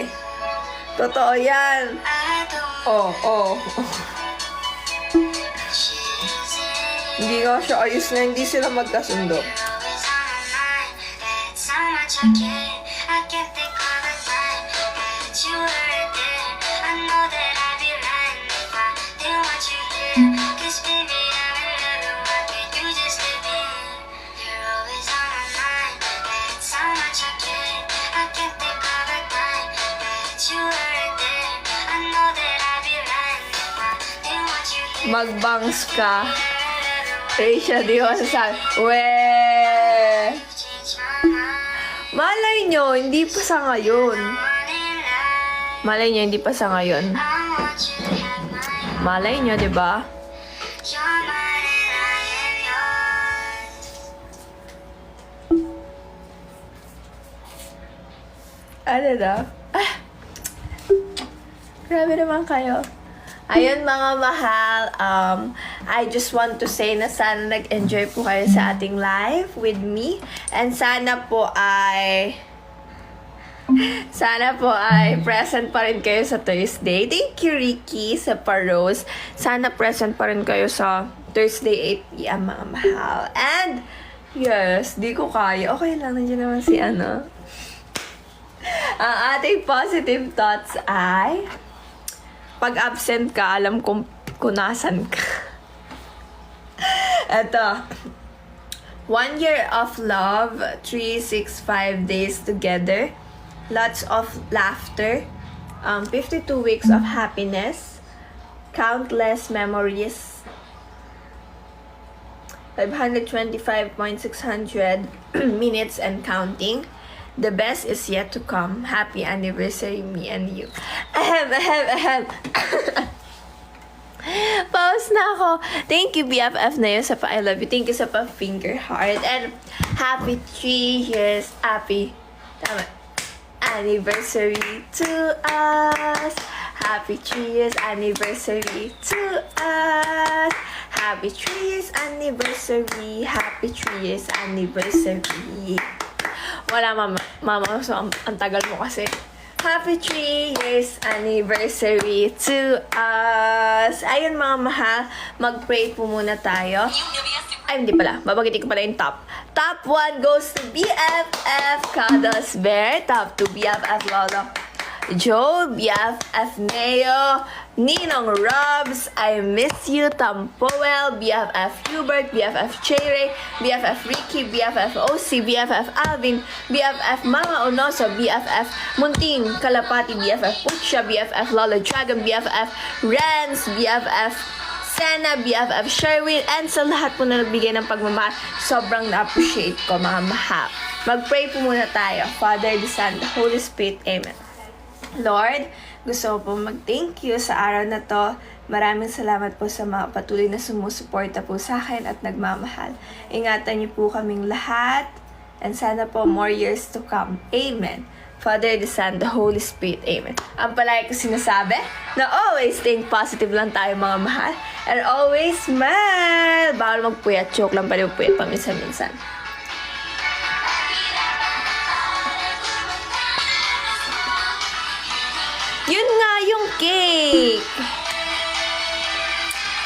Totoo yan. Oh, oh. Hindi nga siya ayos na, hindi sila magkasundo. Magbangs ka. Risha, di ko masasabi. Weh! Malay nyo, hindi pa sa ngayon. Malay nyo, hindi pa sa ngayon. Malay nyo, di ba? Ano na? Grabe naman kayo. Ayun mga mahal, I just want to say na sana nag-enjoy po kayo sa ating live with me. And sana po ay present pa rin kayo sa Thursday. Thank you, Ricky, sa parose. Sana present pa rin kayo sa Thursday 8 p.m. mga mahal. And, yes, di ko kaya. Okay lang, nandiyan naman si ano. Ang ating positive thoughts ay, pag absent ka, alam kung nasan ka. Eto. 1 year of love, 365 days together, lots of laughter, 52 weeks of happiness, countless memories, 525,600 minutes and counting. The best is yet to come. Happy anniversary, me and you. Ahem. Pause na ako. Thank you, BFF na yun sa I love you. Thank you sa finger heart. And happy 3 years. Happy. Tama. Anniversary to us. Happy 3 years anniversary to us. Happy 3 years anniversary. Happy 3 years anniversary. Wala, mama. So, ang tagal mo kasi. Happy 3 years anniversary to us. Ayun mga mahal, mag-pray po muna tayo. Ay, hindi pala. Babagitin ko pala yung top. Top 1 goes to BFF Cuddles Bear. Top 2, BFF Lolo Joe, BFF Neo, Ninong Robs, I Miss You, Tom Powell, BFF Hubert, BFF Chere, BFF Ricky, BFF OC, BFF Alvin, BFF Mama Onoso, BFF Munting Kalapati, BFF Pucha, BFF Lola Dragon, BFF Renz, BFF Sena, BFF Sherwin, and sa lahat po na nagbigay ng pagmamahal, sobrang na-appreciate ko mga mahal. Mag-pray po muna tayo. Father, the Son, the Holy Spirit, Amen. Lord, gusto ko po mag-thank you sa araw na to. Maraming salamat po sa mga patuloy na sumusuporta po sa akin at nagmamahal. Ingatan niyo po kaming lahat and sana po more years to come. Amen. Father, the Son, the Holy Spirit. Amen. Ang palagi ko sinasabi na always think positive lang tayo mga mahal and always smile. Bawal magpuyat. Joke lang pala magpuyat paminsan-minsan. Yun nga yung cake.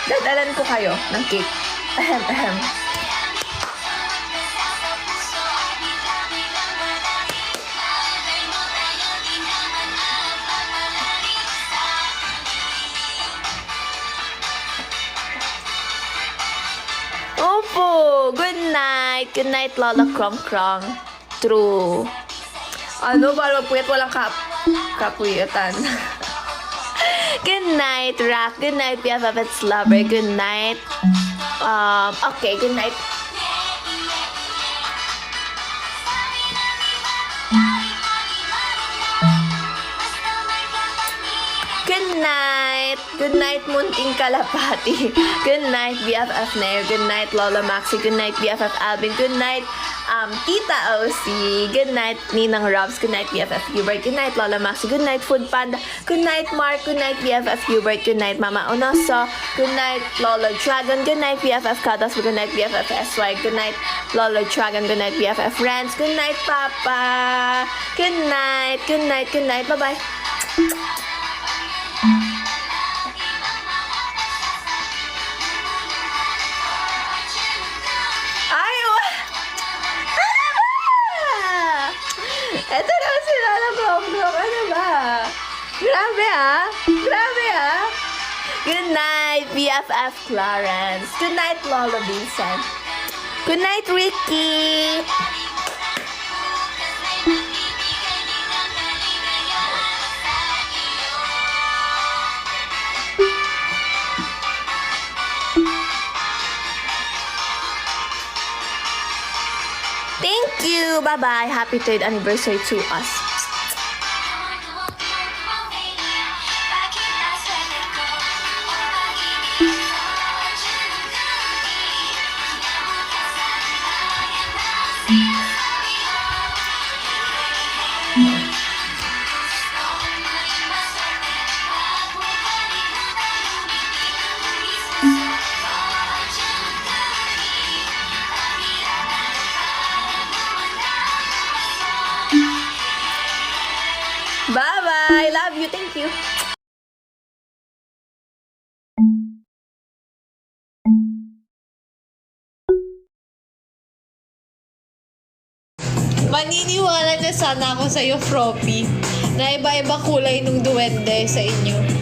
Dadalan ko kayo ng cake. Ahem. Opo, good night. Good night, Lola Krong Krong. True. Ano, bawal magpuyat, walang kapuyatan. Good night, Rock. Good night, BFF. It's Lover. Good night. Okay, good night. Good night. Good night, Munting Kalapati. Good night, BFF Nair. Good night, Lola Maxi. Good night, BFF Alvin. Good night, Tita OC. Good night, Ninang Robs. Good night, BFF Hubert. Good night, Lola Maxi. Good night, Food Panda. Good night, Mark. Good night, BFF Hubert. Good night, Mama Onoso. Good night, Lola Dragon. Good night, BFF Katas. Good night, BFF SY. Good night, Lola Dragon. Good night, BFF Friends. Good night, Papa. Good night. Good night. Good night. Bye-bye. Ito na si Lola Krong-Krong. Ano ba? Grabe ah. Good night, BFF Clarence. Good night, Lola Vincent. Good night, Ricky. Thank you. Bye-bye. Happy 3rd anniversary to us. Bye-bye! Love you! Thank you! Maniniwala na sana ako sa'yo, Froppy, na iba-iba kulay nung duwende sa inyo.